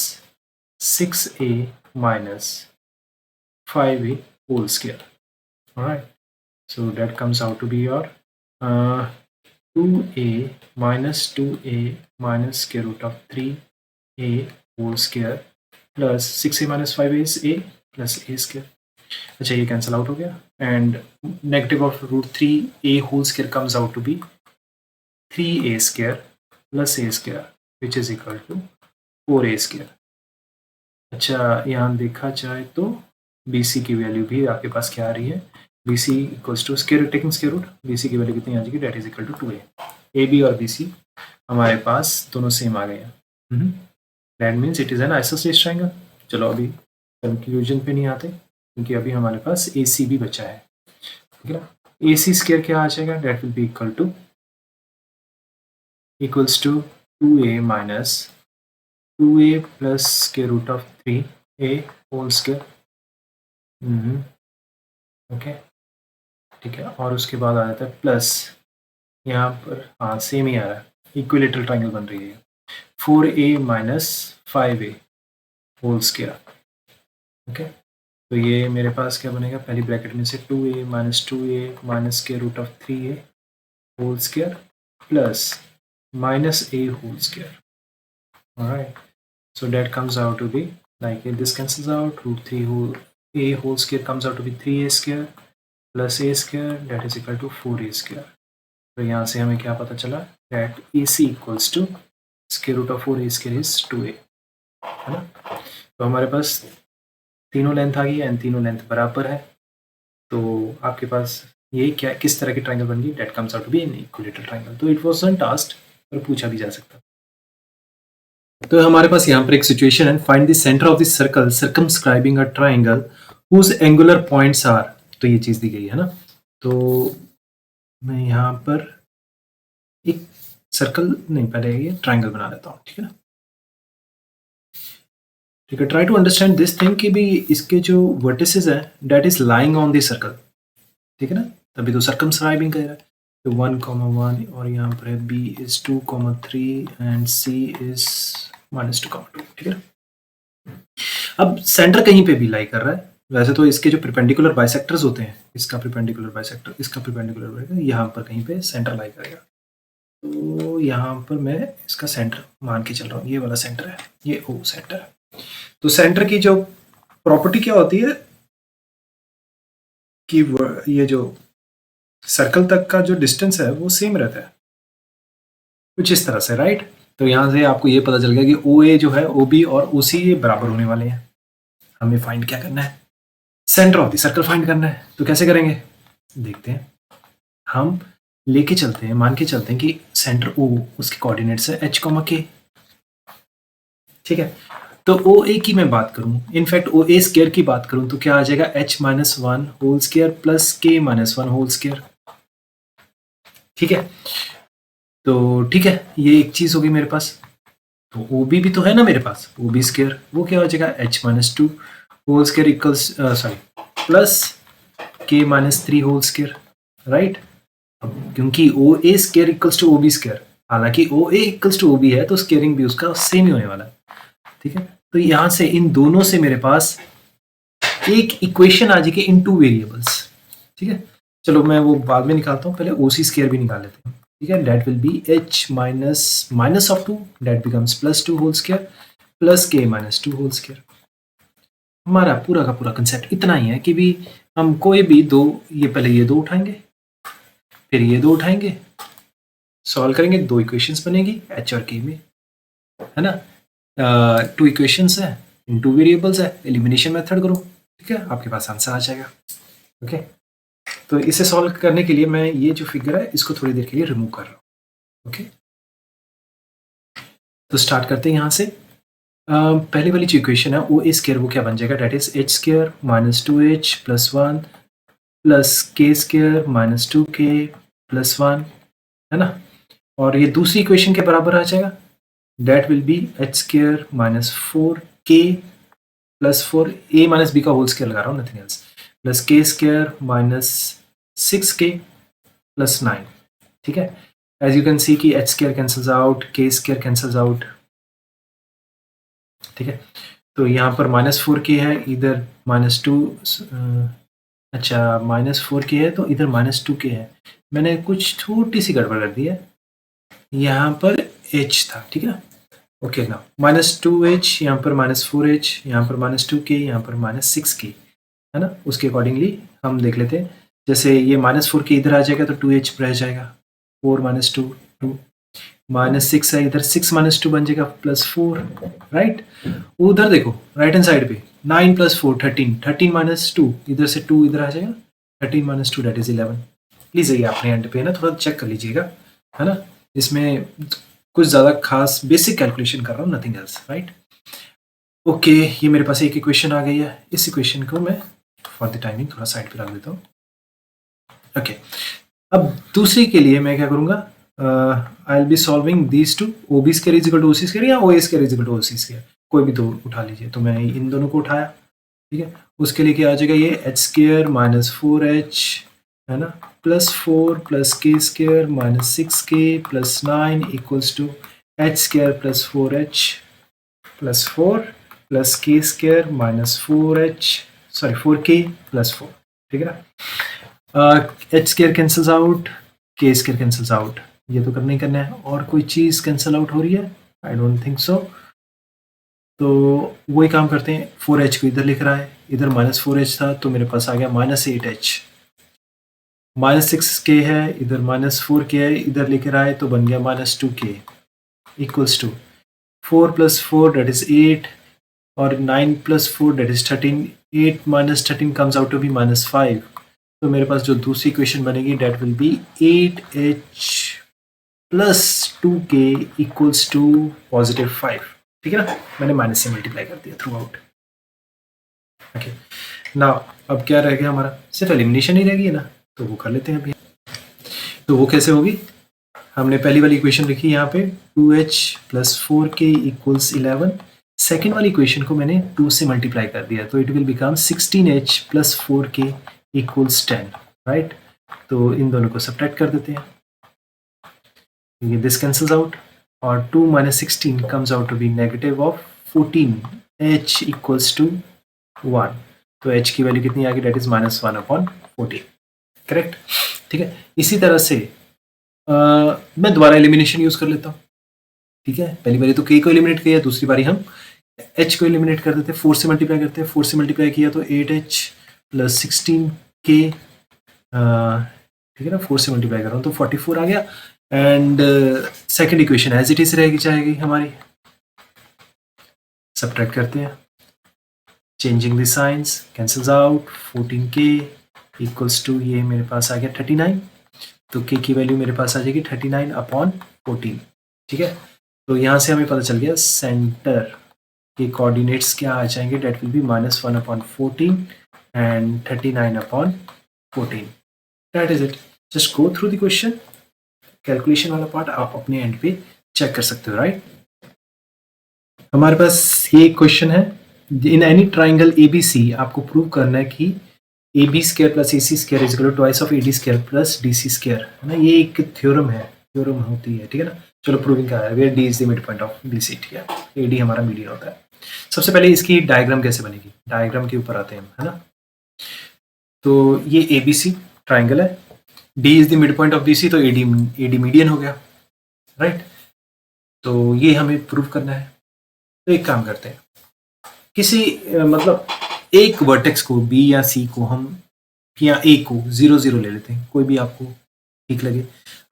6a minus 5a whole square. Alright, so that comes out to be your 2a minus 2a minus square root of 3 a whole square plus 6a minus 5a is a plus a square. अच्छा, ये cancel out हो गया and negative of root 3a whole square comes out to be 3a square plus a square which is equal to 4a square. अच्छा, यहाँ देखा जाए तो BC की वैल्यू भी आपके पास क्या आ रही है, BC equals to square taking square root, BC की वैल्यू कितनी आ जाएगी, that is equal to 2a। AB और BC हमारे पास दोनों सेम आ गए हैं। That means it is an isosceles triangle. चलो अभी कंक्लूजन पे नहीं आते क्योंकि अभी हमारे पास AC भी बचा है, ठीक है ना। AC स्क्वायर क्या आ जाएगा, that will be equals to 2a minus 2a plus square root of 3a whole square. Okay, ठीक है। और उसके बाद आ जाता है प्लस, यहाँ पर हाँ सेम ही आ रहा है, इक्विलेटरल ट्रायंगल बन रही है 4a minus 5a whole square. Okay, तो ये मेरे पास क्या बनेगा, पहली ब्रैकेट में से 2a minus 2a minus square root of 3a whole square plus minus a whole square. Alright, so that comes out to be like this cancels out, root 3 whole a whole square comes out to be 3a square plus a square that is equal to 4a square. तो यहाँ से हमें क्या पता चला, that AC equals to square root of 4a square is 2a, है ना। तो हमारे पास तीनों लेंथ आ गई एंड तीनों लेंथ बराबर है, तो आपके पास ये क्या किस तरह की ट्रायंगल बन गई, that comes out to be an equilateral triangle. तो इट वाजंट आस्क्ड पर पूछा भी जा सकता। तो हमारे पास यहाँ पर एक सिचुएशन है, find the centre of the circle circumscribing a triangle whose angular points are. तो ये चीज दी गई है ना, तो मैं यहाँ पर एक सर्कल नहीं, पहले ये ट्रायंगल बना लेता हूँ, ठीक है ना। ठीक है, try to understand this thing कि भी इसके जो वर्टिसेस है that is lying on the circle, ठीक है ना, तभी तो सर्कमस्क्राइबिंग कर रहा है। तो 1,1 और यहाँ पर है B is 2,3 and C is -2,2, ठीक है। अब सेंटर कहीं पे भी लाई कर रहा है, वैसे तो इसके जो परपेंडिकुलर बाइसेक्टर्स होते हैं, इसका परपेंडिकुलर बाइसेक्टर, इसका परपेंडिकुलर बाइसेक्टर, यहाँ पर कहीं पे सेंटर लाई करेगा। तो यहाँ पर मैं इसका सेंटर मान के चल रहा हूँ, ये वाला सेंटर है, ये O सेंटर है। तो सेंटर की जो प्रॉपर्टी क्या होती है कि ये जो सर्कल तक का जो डिस्टेंस है वो सेम रहता है कुछ इस तरह से, राइट। तो यहाँ से आपको ये पता चल गया कि OA जो है OB और OC ये बराबर होने वाले हैं। हमें फाइंड क्या करना है, centre of the circle find करना है। तो कैसे करेंगे देखते हैं, हम लेके चलते हैं, मान के चलते हैं कि सेंटर O उसके कोऑर्डिनेट्स है h, k, ठीक है। तो OA की मैं बात करूं, इनफैक्ट OA स्क्वायर की बात करूं तो क्या आ जाएगा, h-1 whole square plus k-1 whole square, ठीक है। तो ठीक है, ये एक चीज होगी मेरे पास। तो OB भी तो है ना मेरे पास, OB स्क्वायर वो क्या हो जाएगा, h-2 whole square equals sorry plus k-3 whole square, right. अब क्योंकि OA square equals to OB square, हालांकि OA इक्वल्स टू OB है तो स्क्वायरिंग भी उसका सेम ही होने वाला है, ठीक है। तो यहाँ से इन दोनों से मेरे पास एक इक्वेशन आ जाएगी इन 2 वेरिएबल्स, ठीक है। चलो मैं वो बाद में निकालता हूँ, पहले OC स्क्वायर भी निकाल लेते हैं, ठीक है। That will be h minus of 2 that becomes +2 whole square plus k-2 whole square. हमारा पूरा का पूरा कंसेप्ट इतना ही है कि भी हम कोई भी दो, ये पहले ये दो उठाएंगे फिर ये दो उठाएंगे, सॉल्व करेंगे, 2 इक्वेशंस बनेगी h और k में, है ना। 2 इक्वेशंस है इन 2 वेरिएबल्स है, एलिमिनेशन मेथड करो, ठीक है, आपके पास आंसर आ जाएगा। ओके, तो इसे सॉल्व करने के लिए मैं ये जो फिगर है इसको थोड़ी देर के लिए रिमूव कर रहा हूँ। ओके, तो स्टार्ट करते हैं यहाँ से। पहले वाली जो इक्वेशन है ओ ए स्क्वायर वो क्या बन जाएगा, that is h square minus 2h plus 1 plus k square minus 2k plus 1, है ना। और ये दूसरी इक्वेशन के बराबर आ जाएगा, that will be h square minus 4k plus 4 a minus b का होल स्क्वायर लगा रहा हूँ, nothing else, plus k square minus 6k plus 9, ठीक है। एज यू कैन सी कि h square cancels out, k square cancels out, ठीक है। तो यहाँ पर -4k है, इधर -2, अच्छा -4k है तो इधर -2k है। मैंने कुछ छोटी सी गड़बड़ कर दी है, यहाँ पर h था, ठीक है ना। ओके ना, -2h, यहाँ पर -4h, यहाँ पर -2k, यहाँ पर -6k, है ना? उसके अकॉर्डिंगली हम देख लेते हैं। जैसे ये -4k इधर आ जाएगा तो 2h रह जाएगा, 4 -2 2, -6 है इधर, 6 -2 बन जाएगा +4, राइट? उधर देखो राइट हैंड साइड पे 9 + 4 13, 13 - 2 इधर से 2 इधर आ जाएगा, 13 - 2 दैट इज 11। प्लीज ये अपने एंड पे ना थोड़ा चेक कर लीजिएगा, है ना? इसमें कुछ ज़्यादा खास बेसिक कैलकुलेशन कर रहा हूँ, नथिंग एल्स, राइट? ओके, ये मेरे पास एक इक्वेशन आ गई है। इस इक्वेशन को मैं फॉर द टाइमिंग थोड़ा साइड पे रख देता हूँ। ओके, अब दूसरी के लिए मैं क्या करूँगा, I will be solving these two, O B square is equal to O C square या O A square is equal to O C square, कोई भी दो उठा लीजिए। तो मैं इन दोनों को उठाया, ठीक है? उसके लिए क्या आ जाएगा, ये एच स्क्वायर -4h, है ना, +4 + k square -6k + 9 equals to h square +4h +4 + k square -4h, sorry 4k +4, ठीक है ना? h square cancels out, k square cancels out, ये तो करना ही करना है। और कोई चीज़ कैंसल आउट हो रही है? I don't think so. तो वही काम करते हैं, 4h को इधर लिख रहा है, इधर -4h था तो मेरे पास आ गया -8h, -6k है इधर, -4k है इधर लेकर आए तो बन गया -2k equals to 4 + 4 that is 8 और 9 + 4 that is 13, 8 - 13 comes out to be -5। तो मेरे पास जो दूसरी इक्वेशन बनेगी that will be 8h + 2k equals to +5, ठीक है ना? मैंने माइनस से मल्टीप्लाई कर दिया थ्रू आउट। ओके, नाउ अब क्या रह गया हमारा, सिर्फ एलिमिनेशन ही रह गई है ना, तो वो कर लेते हैं अभी। तो वो कैसे होगी, हमने पहली वाली इक्वेशन लिखी यहाँ पे 2h + 4k = 11, सेकेंड वाली इक्वेशन को मैंने 2 से मल्टीप्लाई कर दिया तो it will become 16h + 4k = 10, right? तो इन दोनों को सब्ट्रैक्ट कर देते हैं, ये दिस कैंसल्स आउट और 2 - 16 comes out to B -14h = 1। तो h की वैल्यू कितनी आ गई, डेट इज -1/14, करेक्ट? ठीक है, इसी तरह से मैं दोबारा एलिमिनेशन यूज कर लेता हूँ, ठीक है? पहली बारी तो k को एलिमिनेट किया, दूसरी बारी हम h को एलिमिनेट कर देते हैं, 4 से मल्टीप्लाई करते हैं, 4 से मल्टीप्लाई किया तो 8h + 16k, ठीक है ना, 4 से मल्टीप्लाई कर रहा हूँ तो 44 आ गया। And second equation as it is रहेगी जाएगी हमारी, सब्ट्रैक्ट करते हैं, changing the signs, cancels out, 14k equals to, ये मेरे पास आ गया 39, तो k की वैल्यू मेरे पास आ जाएगी 39/14, ठीक है? तो यहाँ से हमें पता चल गया सेंटर के कोऑर्डिनेट्स क्या आ जाएंगे, that will be -1/14 and 39/14, that is it. Just go through the question, calculation वाला पार्ट आप अपने एंड पे चेक कर सकते हो, राइट? हमारे पास ये क्वेश्चन है, इन एनी ट्राइंगल ABC आपको प्रूव करना है कि AB² + AC² = twice of AD² + DC², है ना? ये एक थ्योरम है, थ्योरम होती है, ठीक है ना? चलो प्रूविंग का है, where D is the mid point of BC, ठीक है? AD हमारा मीडियन होता है। सबसे पहले इसकी डायग्राम कैसे बनेगी, डायग्राम के ऊपर आते हैं हम, है ना? तो ये ABC ट्राइंगल है, D is the mid point of BC, तो AD मीडियन हो गया, राइट? तो ये हमें प्रूव करना है। तो एक काम करते हैं, किसी मतलब एक वर्टेक्स को B या C को हम, या A को 0 0 ले लेते हैं, कोई भी आपको ठीक लगे।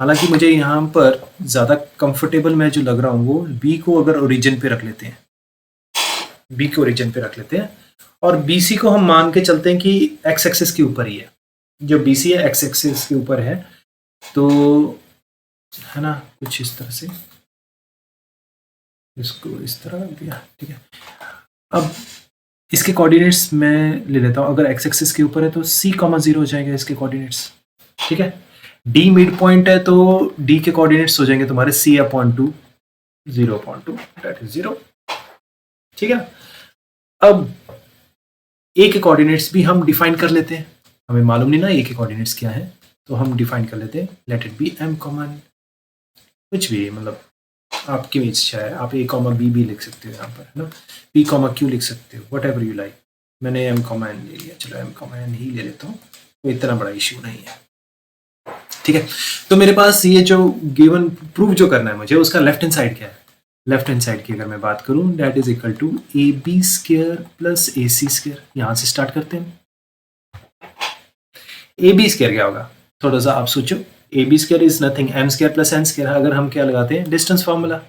हालांकि मुझे यहाँ पर ज़्यादा कंफर्टेबल मैं जो लग रहा हूँ वो B को अगर ओरिजिन पे रख लेते हैं, B को ओरिजिन पे रख लेते हैं और BC को हम मान के चलते हैं कि एक्स एक्सिस के ऊपर ही है, जो BC है एक्स एक्सिस के ऊपर है, तो है ना, कुछ इस तरह से इसको इस तरह रख दिया, ठीक है? अब इसके कोऑर्डिनेट्स मैं ले लेता हूँ, अगर एक्स एक्सिस के ऊपर है तो C,0 हो जाएंगे इसके कोऑर्डिनेट्स, ठीक है? D मिड पॉइंट है तो D के कोऑर्डिनेट्स हो जाएंगे तुम्हारे C/2 0/2, दैट इज 0, ठीक है? अब A के कोऑर्डिनेट्स भी हम डिफाइन कर लेते हैं, हमें मालूम नहीं ना A के कोऑर्डिनेट्स क्या है, तो हम डिफाइन कर लेते हैं, let it B M common, कुछ भी मतलब आपकी इच्छा है, आप A,B भी लिख सकते हो यहाँ पर, है ना? P,Q लिख सकते हो, वट एवर यू लाइक। मैंने M,N ले लिया, चलो M,N ही ले लेता हूँ, तो इतना बड़ा इश्यू नहीं है, ठीक है? तो मेरे पास ये जो गिवन प्रूफ जो करना है मुझे, उसका लेफ्ट हैंड साइड क्या है, लेफ्ट हैंड साइड की अगर मैं बात करूं, that is equal to A B square plus A C square. यहां से स्टार्ट करते हैं। ए बी स्क्र क्या होगा, थोड़ा सा आप सोचो। A B square is nothing m square plus n square. अगर हम क्या लगाते हैं, distance formula,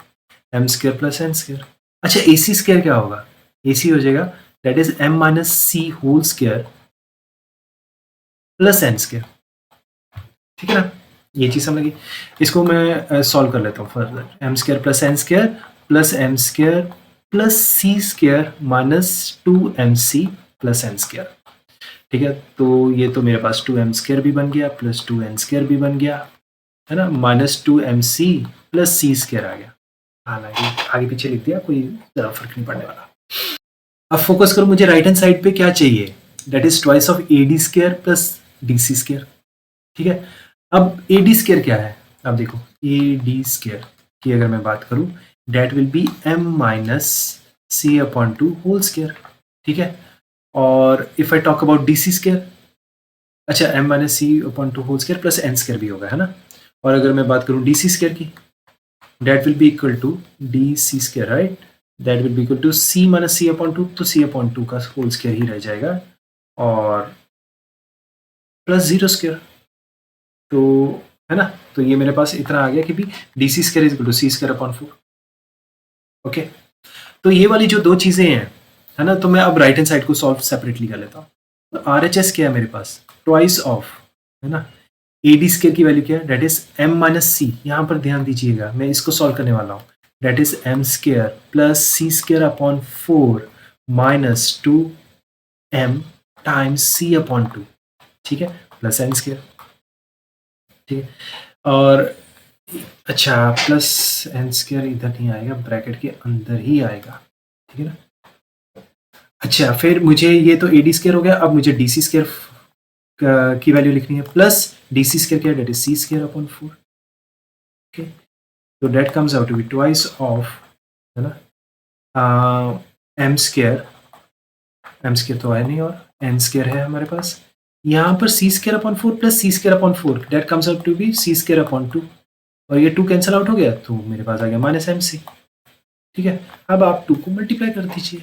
m square plus n square. अच्छा, ए सी स्क्र क्या होगा, ए सी हो जाएगा that is m minus c whole square plus n square. ठीक है ना, ये चीज समझ लगी। इसको मैं सॉल्व कर लेता हूँ further. M square plus n square plus m square plus c square minus 2mc plus n square. ठीक है, तो ये तो मेरे पास 2m² भी बन गया प्लस 2n² भी बन गया, है ना, minus 2mc plus c square आ गया। हालांकि आगे पीछे लिख दिया, कोई ज़्यादा फर्क नहीं पड़ने वाला। अब फोकस करो, मुझे राइट हैंड साइड पे क्या चाहिए, that is twice of A D square plus D C square. ठीक है, अब ए डी स्क्र क्या है, अब देखो ए डी स्क्र की अगर मैं बात करूं, that will be m minus c upon 2 whole square. ठीक है, और if I talk about D C square, अच्छा m minus c upon 2 whole square plus n square भी होगा, है ना। और अगर मैं बात करूं डी सी स्क्र की, that will be equal to D C square, right, that will be equal to c minus c upon 2, तो सी अपॉन 2 का होल स्क्र ही रह जाएगा और प्लस 0 स्क्र। तो है ना, तो ये मेरे पास इतना आ गया कि भी D C square is equal to c square upon 4। Okay, तो ये वाली जो दो चीजें हैं, है ना, तो मैं अब राइट हैंड साइड को सॉल्व सेपरेटली कर लेता हूँ। तो आर एच एस क्या है मेरे पास, ट्वाइस ऑफ, है ना, ए डी स्क्र की वैल्यू क्या है, डेट इज एम माइनस सी। यहाँ पर ध्यान दीजिएगा, मैं इसको सॉल्व करने वाला हूँ। That is m square plus c square upon 4 minus 2m times c upon 2। ठीक है, प्लस एन स्क्र। ठीक है, और अच्छा प्लस एन स्क्र इधर नहीं आएगा, ब्रैकेट के अंदर ही आएगा। ठीक है ना, अच्छा फिर मुझे ये तो ए डी स्क्र हो गया, अब मुझे डी सी स्क्र की वैल्यू लिखनी है, प्लस डी सी स्क्र क्या है, that is c square upon 4। Okay, तो that comes out to be twice of, है ना, एम स्क्र तो है नहीं, और एन स्क्र है हमारे पास। यहाँ पर c square upon 4 plus c square upon 4, that comes out to be c square upon 2, और ये 2 कैंसिल आउट हो गया, तो मेरे पास आ गया माइनस एम सी। ठीक है, अब आप 2 को मल्टीप्लाई कर दीजिए,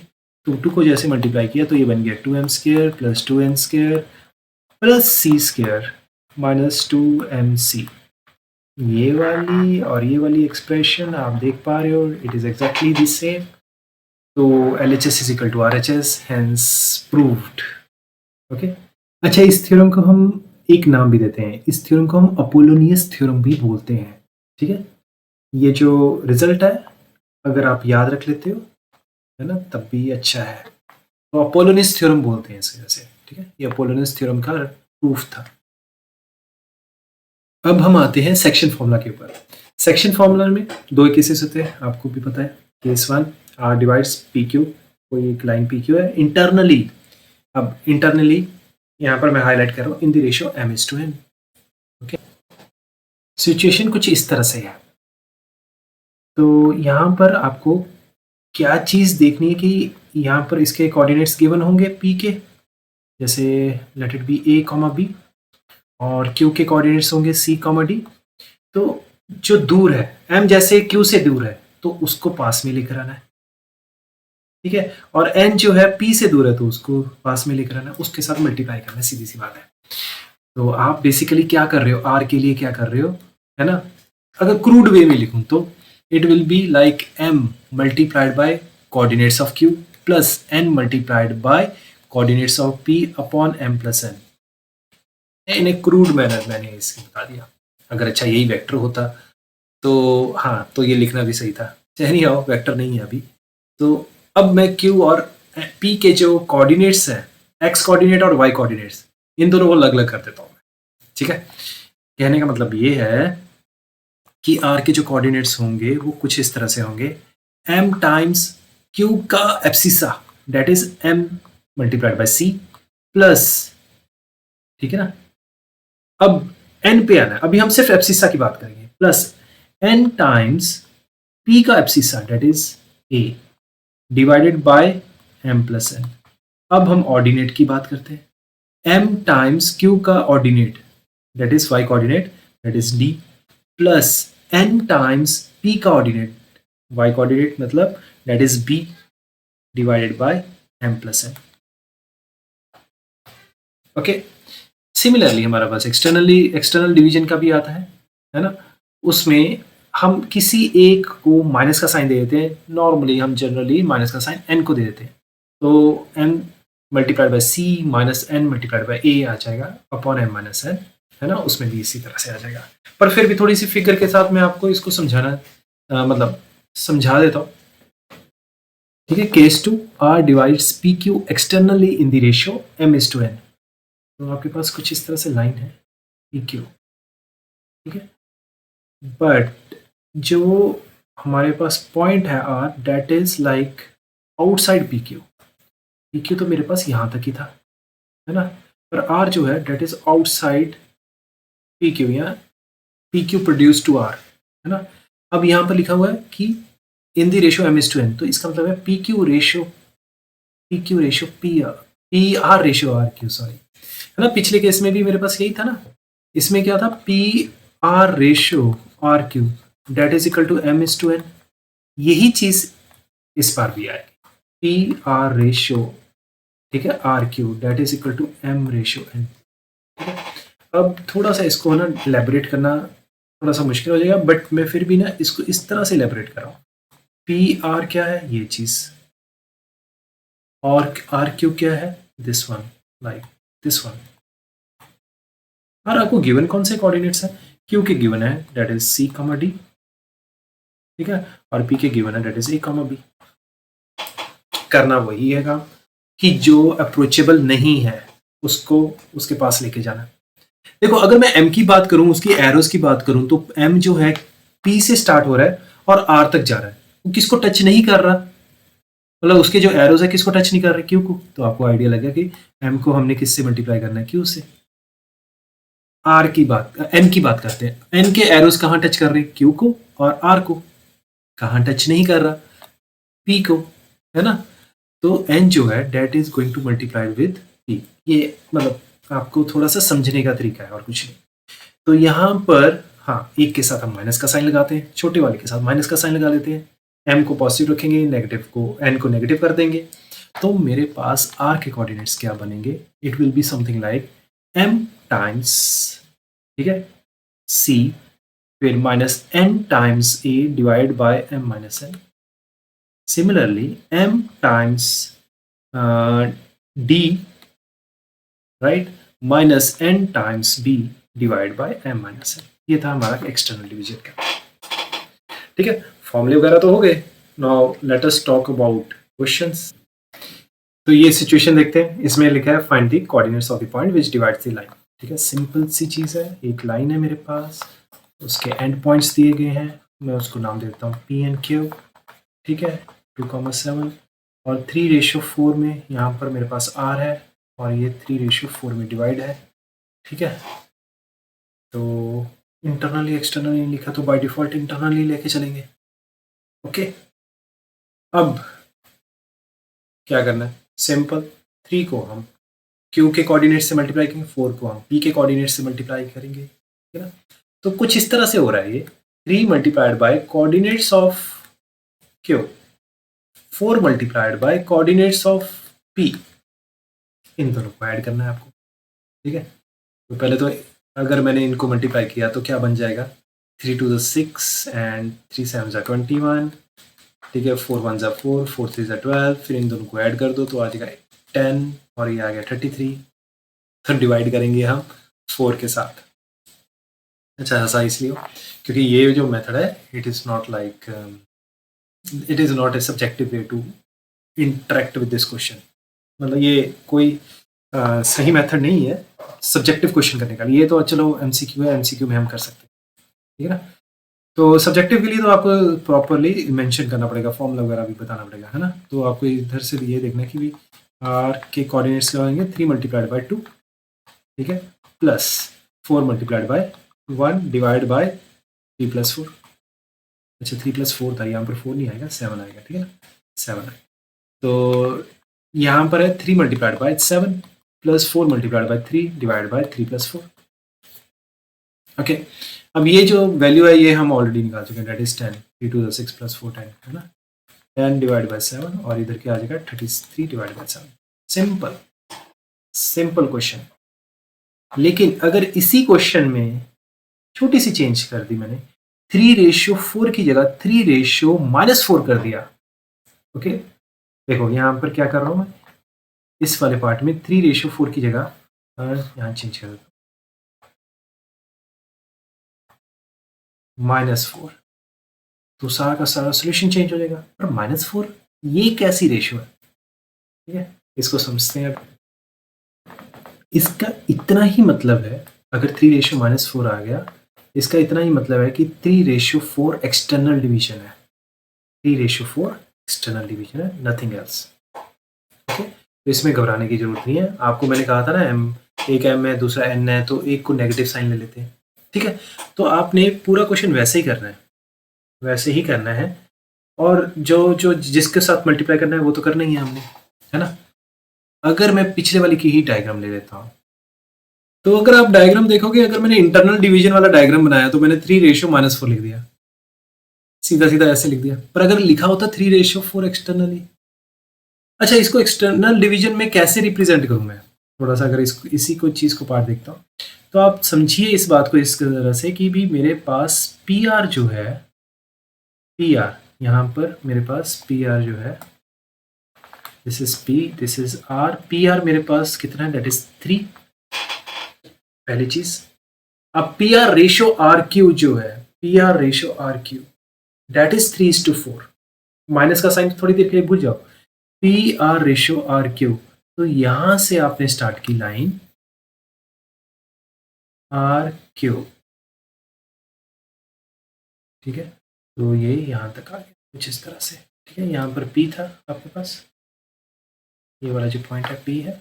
तो 2 को जैसे मल्टीप्लाई किया तो ये बन गया 2m square plus 2n square plus c square minus 2mc। ये वाली और ये वाली एक्सप्रेशन आप देख पा रहे हो, it is exactly the same. तो LHS is equal to RHS, hence proved. Okay, अच्छा इस थ्योरम को हम एक नाम भी देते हैं, इस थ्योरम को हम अपोलोनियस थ्योरम भी बोलते हैं। ठीक है, ये जो रिजल्ट है अगर आप याद रख लेते हो, है ना, तब भी अच्छा है। तो अपोलोनियस थ्योरम बोलते हैं इस वजह से। ठीक है, ये अपोलोनियस थ्योरम का प्रूफ था। अब हम आते हैं सेक्शन फॉर्मूला के ऊपर। सेक्शन फॉर्मूला में दो केसेस होते हैं, आपको भी पता है। केस 1, R डिवाइड्स PQ, कोई एक लाइन PQ है इंटरनली। अब इंटरनली यहाँ पर मैं हाईलाइट कर रहा हूँ इन the ratio m:n। Okay, situation कुछ इस तरह से है। तो यहाँ पर आपको क्या चीज़ देखनी है कि यहाँ पर इसके कोऑर्डिनेट्स गिवन होंगे P के, जैसे late it B A, B, और Q के कोऑर्डिनेट्स होंगे C, D। तो जो दूर है, M जैसे Q से दूर है तो उसको पास में लेकर आना है। ठीक है, और N जो है P से दूर है तो उसको पास में लेकर आना है, उसके साथ मल्टीप्लाई करना है, सीधी सी बात है। तो आप बेसिकली क्या कर रहे हो, R के लिए क्या कर रहे हो, है ना, अगर क्रूड वे में लिखूं तो it will be like M multiplied by coordinates of Q plus N multiplied by coordinates of P upon M plus N। In A crude manner मैंने इसको बता दिया। अगर अच्छा यही वेक्टर होता तो हाँ, तो ये लिखना भी सही था। नहीं आओ, वेक्टर नहीं है अभी। तो अब मैं Q और P के जो कोऑर्डिनेट्स हैं, X कोऑर्डिनेट और Y कोऑर्डिनेट्स, इन दोनों को अलग अलग कर देता हूँ। ठीक है, कहने का मतलब ये है कि R के जो कोऑर्डिनेट्स होंगे वो कुछ इस तरह से होंगे, M टाइम्स Q का abscissa, that is M multiplied by C plus, ठीक है ना, अब N पे आना है, अभी हम सिर्फ एब्सिसा की बात करेंगे, प्लस N टाइम्स P का abscissa, that is A divided by M plus N। अब हम ऑर्डिनेट की बात करते हैं, M टाइम्स Q का ordinate, that is Y coordinate, that is D, plus N times P का ऑर्डिनेट, y कोऑर्डिनेट मतलब that is b divided by m plus n। Okay, similarly हमारे पास एक्सटर्नल डिवीजन का भी आता है ना। उसमें हम किसी एक को माइनस का साइन दे देते हैं, नॉर्मली हम जनरली माइनस का साइन n को दे देते हैं, तो n multiplied by c minus n multiplied by a आ जाएगा अपॉन m माइनस n, है ना। उसमें भी इसी तरह से आ जाएगा, पर फिर भी थोड़ी सी फिगर के साथ मैं आपको इसको समझाना मतलब समझा देता हूँ, ठीक है। Case two, r divides P Q externally in the ratio m:n। तो आपके पास कुछ इस तरह से लाइन है पी क्यू, ठीक है। बट जो हमारे पास पॉइंट है r, that is like outside P Q तो मेरे पास यहाँ तक ही था, है ना। पर r जो है that is outside P Q, या P Q produce to r, है ना। अब यहाँ पर लिखा हुआ है कि इन द रेशियो m:n, तो इसका मतलब है P Q ratio P R ratio R Q, sorry, है ना। पिछले केस में भी मेरे पास यही था ना, इसमें क्या था, P R ratio R Q that is equal to m:n। यही चीज इस बार भी आएगी, पी आर रेशियो, ठीक है, R Q that is equal to m ratio n। अब थोड़ा सा इसको ना इलेबोरेट करना थोड़ा सा मुश्किल हो जाएगा, बट मैं फिर भी ना इसको इस तरह से इलेबोरेट कर रहा हूँ। पी आर क्या है, ये चीज, और आर क्यू क्या है, this one, like this one. और आपको गिवन कौन से कोऑर्डिनेट्स हैं, क्यू के गिवन है that is C comma D, ठीक है, और पी के गिवन है that is A comma B. करना वही है काम कि जो अप्रोचेबल नहीं है उसको उसके पास लेके जाना। देखो, अगर मैं m की बात करूं, उसकी एरोस की बात करूं, तो m जो है p से स्टार्ट हो रहा है और r तक जा रहा है, वो किसको टच नहीं कर रहा, मतलब उसके जो एरोस है किसको टच नहीं कर रहे, q को। तो आपको आइडिया लगा कि m को हमने किससे मल्टीप्लाई करना है, q से। r की बात, n की बात करते हैं, n के एरोस कहाँ टच कर रहे हैं, q को, और r को कहाँ टच नहीं कर रहा, p को, है ना। तो n जो है that is going to multiply with p। ये मतलब आपको थोड़ा सा समझने का तरीका है और कुछ नहीं। तो यहाँ पर हाँ, एक के साथ हम माइनस का साइन लगाते हैं, छोटे वाले के साथ माइनस का साइन लगा लेते हैं, m को पॉजिटिव रखेंगे, नेगेटिव को, n को नेगेटिव कर देंगे, तो मेरे पास r के कोऑर्डिनेट्स क्या बनेंगे, it will be something like m times, ठीक है, c, फिर minus n times a divide by m minus n। Similarly m times d, right, minus n times b divide by m minus n। ये था हमारा external division का, ठीक है। फॉर्मूले वगैरह तो हो गए। Now let us talk about questions. तो ये सिचुएशन देखते हैं, इसमें लिखा है find the coordinates of the point which divides the line, ठीक है। सिंपल सी चीज़ है, एक लाइन है मेरे पास, उसके एंड पॉइंट्स दिए गए हैं, मैं उसको नाम देता हूँ पी एंड क्यू, ठीक है, 2,7 और 3:4 में यहाँ पर मेरे पास r है और ये 3:4 में डिवाइड है, ठीक है। तो इंटरनली एक्सटर्नली लिखा, तो बाय डिफॉल्ट इंटरनली लेके चलेंगे, ओके। अब क्या करना है, सिंपल, 3 को हम q के कोऑर्डिनेट से मल्टीप्लाई करेंगे, 4 को हम p के कोऑर्डिनेट से मल्टीप्लाई करेंगे, ठीक है ना। तो कुछ इस तरह से हो रहा है, ये 3 multiplied by coordinates of q, 4 multiplied by coordinates of p, इन दोनों को ऐड करना है आपको, ठीक है। तो पहले तो अगर मैंने इनको मल्टीप्लाई किया तो क्या बन जाएगा, 3 to the 6 एंड 3 7 21, ठीक है, 4 1 4, 4 3 12, फिर इन दोनों को ऐड कर दो तो आ जाएगा 10 और ये आ गया 33। तो डिवाइड करेंगे हम 4 के साथ। अच्छा, ऐसा इसलिए क्योंकि ये जो मेथड है it is not like, it is not a subjective way to interact with this question, मतलब ये कोई सही मेथड नहीं है सब्जेक्टिव क्वेश्चन करने का। ये तो चलो एमसीक्यू है, एमसीक्यू में हम कर सकते हैं, ठीक है ना। तो सब्जेक्टिव के लिए तो आपको प्रॉपरली मेंशन करना पड़ेगा, फॉर्मूला वगैरह भी बताना पड़ेगा, है ना। तो आपको इधर से भी ये देखना कि भी आर के कोऑर्डिनेट्स क्या होंगे, 3 मल्टीप्लाइड बाय 2, ठीक है, plus 4 multiplied by 1 divide by 3 + 4। अच्छा, 3 + 4 था, यहाँ पर 4 नहीं आएगा, 7 आएगा, ठीक है ना, 7 आएगा। तो यहाँ पर है 3 multiplied by 7 plus 4 multiplied by 3 divide by 3 + 4, okay. अब ये जो वैल्यू है ये हम ऑलरेडी निकाल चुके हैं, date is 10, 3 to the 6 plus 4 10 है ना, 10 डिवाइड बाई 7 और इधर क्या आ जाएगा 33 divide by 7। Simple simple question. लेकिन अगर इसी क्वेश्चन में छोटी सी चेंज कर दी मैंने, 3:4 की जगह 3:-4 कर दिया। ओके, देखो यहाँ पर क्या कर रहा हूँ मैं, इस वाले पार्ट में 3:4 की जगह यहाँ चेंज कर देता हूँ -4, तो सारा का सारा सोल्यूशन चेंज हो जाएगा। पर -4 ये कैसी रेशियो है, ठीक है, इसको समझते हैं। अब इसका इतना ही मतलब है, अगर 3:-4 आ गया, इसका इतना ही मतलब है कि 3:4 एक्सटर्नल डिवीजन है, 3:4 एक्सटर्नल डिवीजन है, नथिंग एल्स। ओके, तो इसमें घबराने की जरूरत नहीं है। आपको मैंने कहा था ना एक m है, दूसरा n है, तो एक को नेगेटिव साइन ले लेते हैं, ठीक है। तो आपने पूरा क्वेश्चन वैसे ही करना है, वैसे ही करना है, और जो जो जिसके साथ मल्टीप्लाई करना है वो तो करना ही है हमने, है ना। अगर मैं पिछले वाली की ही डायग्राम ले लेता हूँ, तो अगर आप डायग्राम देखोगे, अगर मैंने इंटरनल डिवीजन वाला डायग्राम बनाया तो मैंने 3:-4 लिख दिया, सीधा सीधा ऐसे लिख दिया। पर अगर लिखा होता 3:4 एक्सटर्नली, अच्छा इसको एक्सटर्नल डिवीजन में कैसे रिप्रेजेंट करूं मैं, थोड़ा सा अगर इसी को चीज़ को पार्ट देखता हूँ, तो आप समझिए इस बात को इस तरह से कि भी मेरे पास पी आर जो है, पी आर यहाँ पर मेरे पास पी आर जो है, this is P, this is R, P R मेरे पास कितना है, दैट इज 3, पहली चीज। अब P R ratio R Q जो है, P R ratio R Q that is 3:4, minus का साइन थोड़ी देर के लिए भूल जाओ, P R ratio R Q. तो यहां से आपने स्टार्ट की लाइन आर क्यू, ठीक है, तो ये यहां तक आ गया कुछ इस तरह से, ठीक है। यहां पर पी था आपके पास, ये वाला जो पॉइंट है पी है,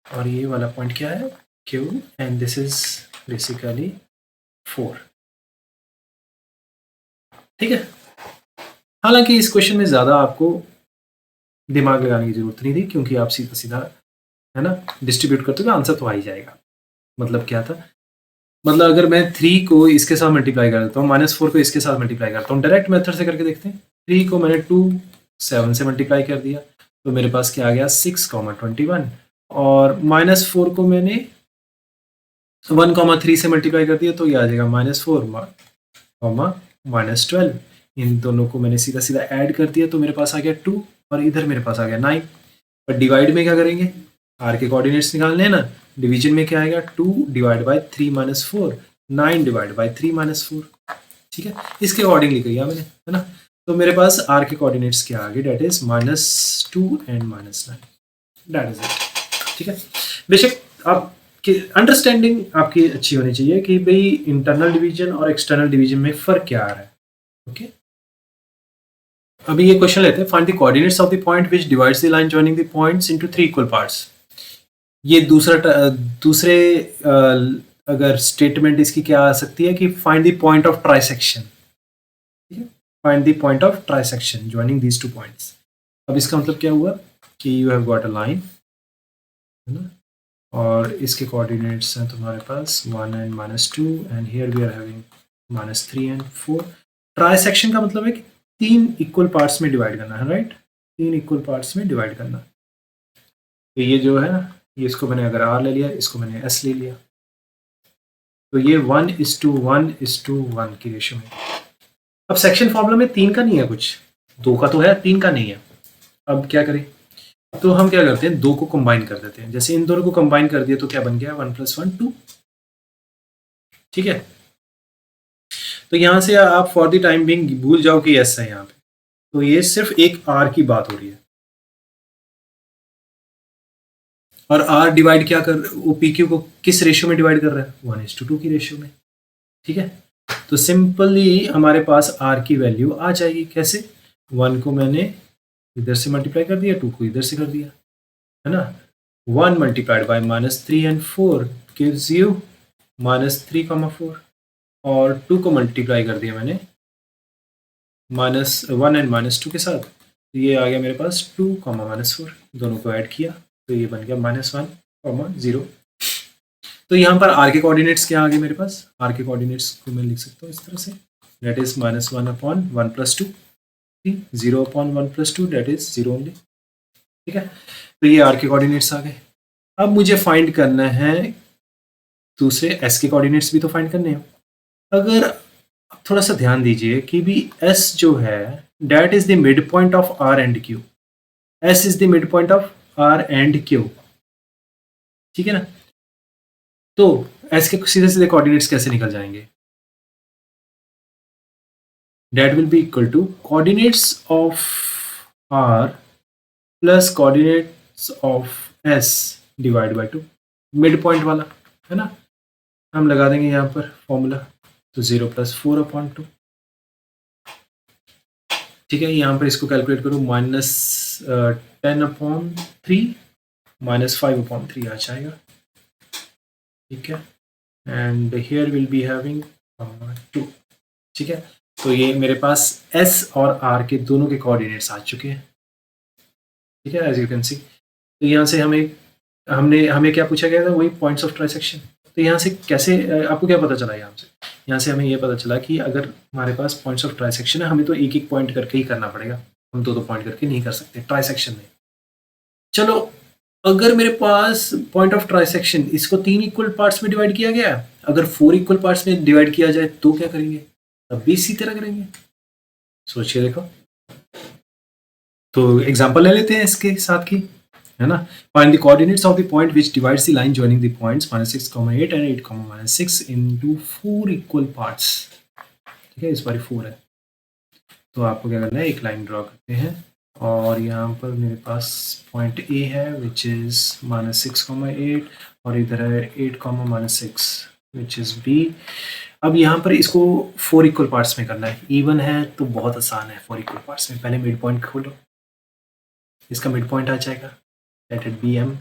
और ये वाला पॉइंट क्या है Q, and this is basically 4, ठीक है। हालांकि इस क्वेश्चन में ज़्यादा आपको दिमाग लगाने की जरूरत नहीं थी, क्योंकि आप सीधा सीधा है ना डिस्ट्रीब्यूट करते हो, आंसर तो आ ही जाएगा। मतलब क्या था, मतलब अगर मैं 3 को इसके साथ मल्टीप्लाई कर देता हूँ, -4 को इसके साथ मल्टीप्लाई करता हूँ, डायरेक्ट मेथड से करके देखते हैं। 3 को मैंने 2 7 से मल्टीप्लाई कर दिया, तो मेरे पास क्या आ गया 6,21, और -4 को मैंने 1,3 से मल्टीप्लाई कर दिया, तो ये आ जाएगा -4, -12। इन दोनों को मैंने सीधा सीधा ऐड कर दिया, तो मेरे पास आ गया 2, और इधर मेरे पास आ गया 9। पर डिवाइड में क्या करेंगे, आर के कोऑर्डिनेट्स निकालने हैं ना, डिवीजन में क्या आएगा 2 डिवाइड बाई 3 -4, 9 डिवाइड बाई 3 -4, ठीक है। इसके अकॉर्डिंगली किया मैंने, है ना। तो मेरे पास आर के कोऑर्डिनेट्स क्या आ गए, that is -2 and -9, that is it, ठीक है। बेशक आपकी अंडरस्टैंडिंग आपकी अच्छी होनी चाहिए कि भाई इंटरनल डिवीजन और एक्सटर्नल डिवीजन में फर्क क्या आ रहा है, ओके। अभी ये क्वेश्चन लेते हैं, find the coordinates of the point which divides the line joining the points into 3 equal parts. ये दूसरे अगर स्टेटमेंट इसकी क्या आ सकती है कि find the point of trisection, ठीक है, find the point of trisection joining these 2 points. अब इसका मतलब क्या हुआ कि you have got a line, है ना, और इसके कोऑर्डिनेट्स हैं तुम्हारे पास 1 and -2, and here we are having -3 and 4। Trisection का मतलब है कि 3 इक्वल पार्ट्स में डिवाइड करना है, राइट, 3 इक्वल पार्ट्स में डिवाइड करना। तो ये जो है ना, ये इसको मैंने अगर आर ले लिया, इसको मैंने एस ले लिया, तो ये 1:1:1 की रेशियो में। अब सेक्शन फॉर्मूला में 3 का नहीं है कुछ, 2 का तो है, 3 का नहीं है। अब क्या करें, तो हम क्या करते हैं, 2 को कंबाइन कर देते हैं। जैसे इन दोनों को कंबाइन कर दिया तो क्या बन गया 1 + 1 2, ठीक है। तो यहां से आप फॉर द टाइम बिंग भूल जाओ कि एस है यहाँ पे, तो ये सिर्फ एक आर की बात हो रही है, और आर डिवाइड क्या कर, वो पी क्यू को किस रेशियो में डिवाइड कर रहा है, 1:2 की रेशियो में, ठीक है। तो सिंपली हमारे पास आर की वैल्यू आ जाएगी, कैसे, 1 को मैंने इधर से मल्टीप्लाई कर दिया, 2 को इधर से कर दिया, है ना। 1 multiplied by -3 and 4 gives you -3,4, और 2 को मल्टीप्लाई कर दिया मैंने -1 एंड -2 के साथ, तो ये आ गया मेरे पास 2, -4, दोनों को ऐड किया तो ये बन गया -1, 0। तो यहाँ पर आर के कोऑर्डिनेट्स क्या आ गए मेरे पास, आर के कोऑर्डिनेट्स को मैं लिख सकता हूँ इस तरह से, that is minus 1 upon 1 plus 2, 0 upon 1 plus 2 that is 0 only. ठीक है, तो ये r के कोऑर्डिनेट्स आ गए. अब मुझे फाइंड करना है दूसरे s के कोऑर्डिनेट्स भी तो फाइंड करने हैं. अगर थोड़ा सा ध्यान दीजिए कि भी s जो है that is the midpoint of r and q. s is the midpoint of r and q. ठीक है ना. तो s के सीधे सीधे कोऑर्डिनेट्स कैसे निकल जाएंगे? That will be equal to coordinates of r plus coordinates of s divided by 2. Mid point वाला है ना, हम लगा देंगे यहाँ पर फॉर्मूला. तो 0 प्लस 4 अपॉन 2. ठीक है, यहाँ पर इसको कैलकुलेट करो. माइनस 10 अपॉन 3 माइनस 5 अपॉन 3 आ जाएगा. ठीक है, and here will be having 2. ठीक है, तो ये मेरे पास s और r के दोनों के कोऑर्डिनेट्स आ चुके हैं. ठीक है, एज यू कैन सी. तो यहाँ से हमें क्या पूछा गया था, वही पॉइंट्स ऑफ ट्राइसेक्शन. तो यहाँ से कैसे आपको क्या पता चला? यहाँ से हमें ये पता चला कि अगर हमारे पास पॉइंट्स ऑफ ट्राइसेक्शन है, हमें तो एक एक पॉइंट करके ही करना पड़ेगा. हम दो पॉइंट करके नहीं कर सकते ट्राइसेक्शन में. चलो, अगर मेरे पास पॉइंट ऑफ ट्राइसेक्शन इसको 3 इक्वल पार्ट्स में डिवाइड किया गया, अगर 4 इक्वल पार्ट्स में डिवाइड किया जाए तो क्या करेंगे? तब भी इसी तरह करेंगे. सोचिए, देखो. तो एग्जांपल ले लेते हैं इसके साथ की, है ना. Find the coordinates of the point which divides the line joining the points -6, 8 and 8, -6 into 4 equal parts. ठीक है, इस बार 4 है. तो आपको क्या करना है, एक लाइन ड्रॉ करते हैं और यहाँ पर मेरे पास पॉइंट ए है विच इज़ -6, 8 और इधर है 8, -6 विच इज़ बी. अब यहाँ पर इसको 4 इक्वल पार्ट्स में करना है. इवन है तो बहुत आसान है 4 इक्वल पार्ट्स में. पहले मिड पॉइंट खोलो, इसका मिड पॉइंट आ जाएगा, डेट इट बी एम.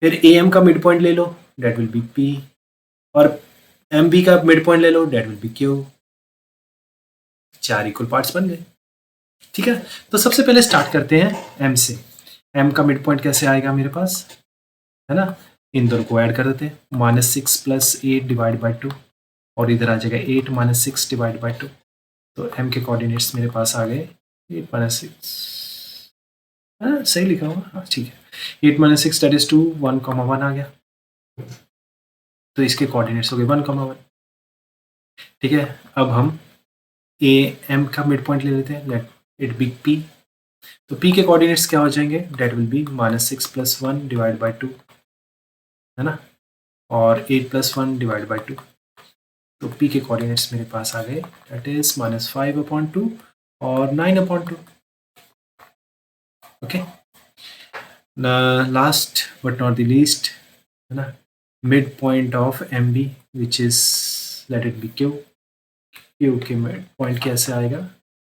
फिर ए एम का मिड पॉइंट ले लो, डेट विल बी पी. और एम बी का मिड पॉइंट ले लो, that will be Q. 4 equal parts बन गए. ठीक है, तो सबसे पहले स्टार्ट करते हैं एम से. एम का मिड पॉइंट कैसे आएगा मेरे पास, है ना. इन दोनों को ऐड कर देते हैं. -6 + 8 डिवाइड बाई 2 और इधर आ जाएगा 8 - 6 डिवाइड बाई 2. तो एम के कोऑर्डिनेट्स मेरे पास आ गए 8 - 6. हाँ, सही लिखा हुआ. हाँ, ठीक है. 8 - 6 दैट इज 2, 1, 1 आ गया. तो इसके कोऑर्डिनेट्स हो गए 1, 1. ठीक है, अब हम ए एम का मिड पॉइंट ले लेते हैं, लेट इट बी पी. तो पी के कोऑर्डिनेट्स क्या हो जाएंगे, that will be -6 + 1 divide by 2, है ना, और 8 + 1 डिवाइड बाई 2. तो पी के कोऑर्डिनेट्स मेरे पास आ गए, दैट इज -5 अपॉन 2 और 9 upon 2. Okay, last but not the least, है ना, mid point of M B which is let it be Q. Q के मिड पॉइंट कैसे आएगा,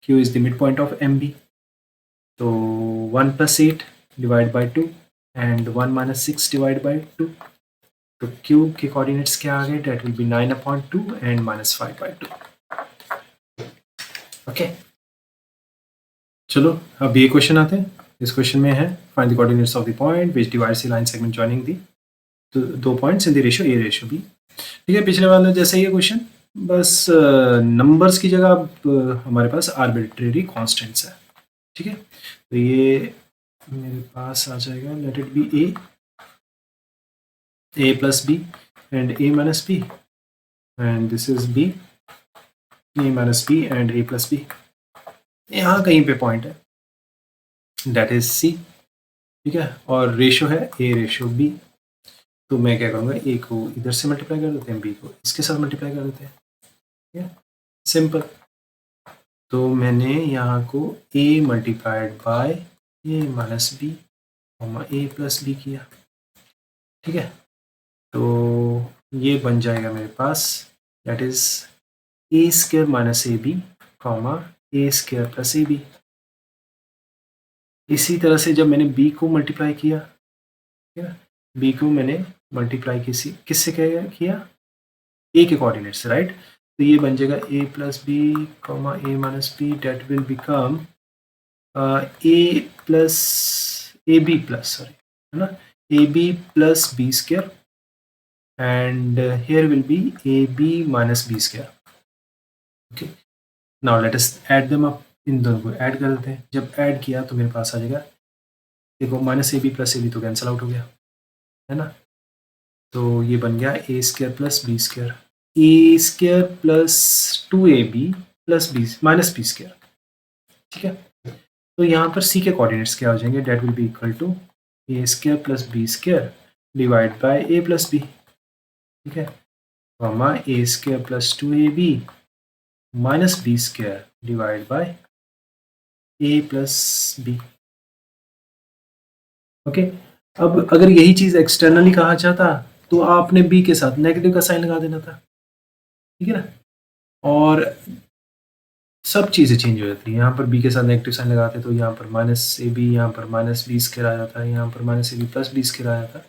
Q is the mid point of M B. तो 1 + 8 divide by 2 and 1 - 6 divide by 2. तो Q के coordinates क्या आ गए, that will be 9 upon 2 and -5 by 2. Okay, चलो अब ये क्वेश्चन आते हैं. इस क्वेश्चन में है find the coordinates of the point which divides the line segment joining the दो points in the ratio a ratio b. ठीक है, पिछले वाले जैसे ही ये क्वेश्चन, बस नंबर्स की जगह अब हमारे पास आर्बिट्रेरी कांस्टेंट्स है. ठीक है, तो ये मेरे पास आ जाएगा, let it be A plus B and A minus B, and this is B, A minus B and A plus B. यहाँ कहीं पे पॉइंट है, डेट इज सी. ठीक है, और रेशियो है ए रेशियो बी. तो मैं क्या करूँगा, ए को इधर से मल्टीप्लाई कर देते हैं, बी को इसके साथ मल्टीप्लाई कर देते हैं. ठीक है, सिंपल. तो मैंने यहाँ को a multiplied by a minus b A plus b किया. ठीक है, तो ये बन जाएगा मेरे पास, that is a² minus a b a² plus a b. इसी तरह से जब मैंने b को मल्टीप्लाई किया, ठीक है, b को मैंने मल्टीप्लाई किससे किया, a के कोऑर्डिनेट से, राइट. तो ये बन जाएगा a plus b A minus b, that will become a plus a b plus, sorry, है ना, a b plus B square and here will be ab minus b square. Okay, now let us add them up, इन दोनों को add कर देते हैं। जब add किया तो मेरे पास आ जाएगा, देखो minus a b plus a b तो कैंसिल आउट हो गया, है ना। तो ये बन गया a square plus B square, a square plus 2ab plus b minus B square, ठीक है। तो यहाँ पर सी के कोऑर्डिनेट्स क्या हो जाएंगे, that will be equal to A square plus B square divide by A plus B, ठीक है, comma A square plus 2ab minus B square divide by A plus B. Okay, अब अगर यही चीज एक्सटर्नली कहा जाता तो आपने बी के साथ नेगेटिव का साइन लगा देना था, ठीक है ना, और सब चीज़ें चेंज हो जाती है। यहाँ पर बी के साथ नेगेटिव साइन लगाते तो यहाँ पर माइनस ए बी, यहाँ पर माइनस बी स्क्वायर आ जाता है, यहाँ पर minus a b plus B square आ जाता है,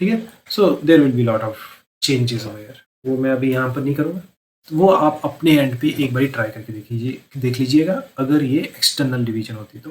ठीक है। So there will be lot of changes over, वो मैं अभी यहाँ पर नहीं करूँगा, तो वो आप अपने एंड पे एक बार ट्राई करके देख लीजिएगा अगर ये एक्सटर्नल डिवीजन होती तो।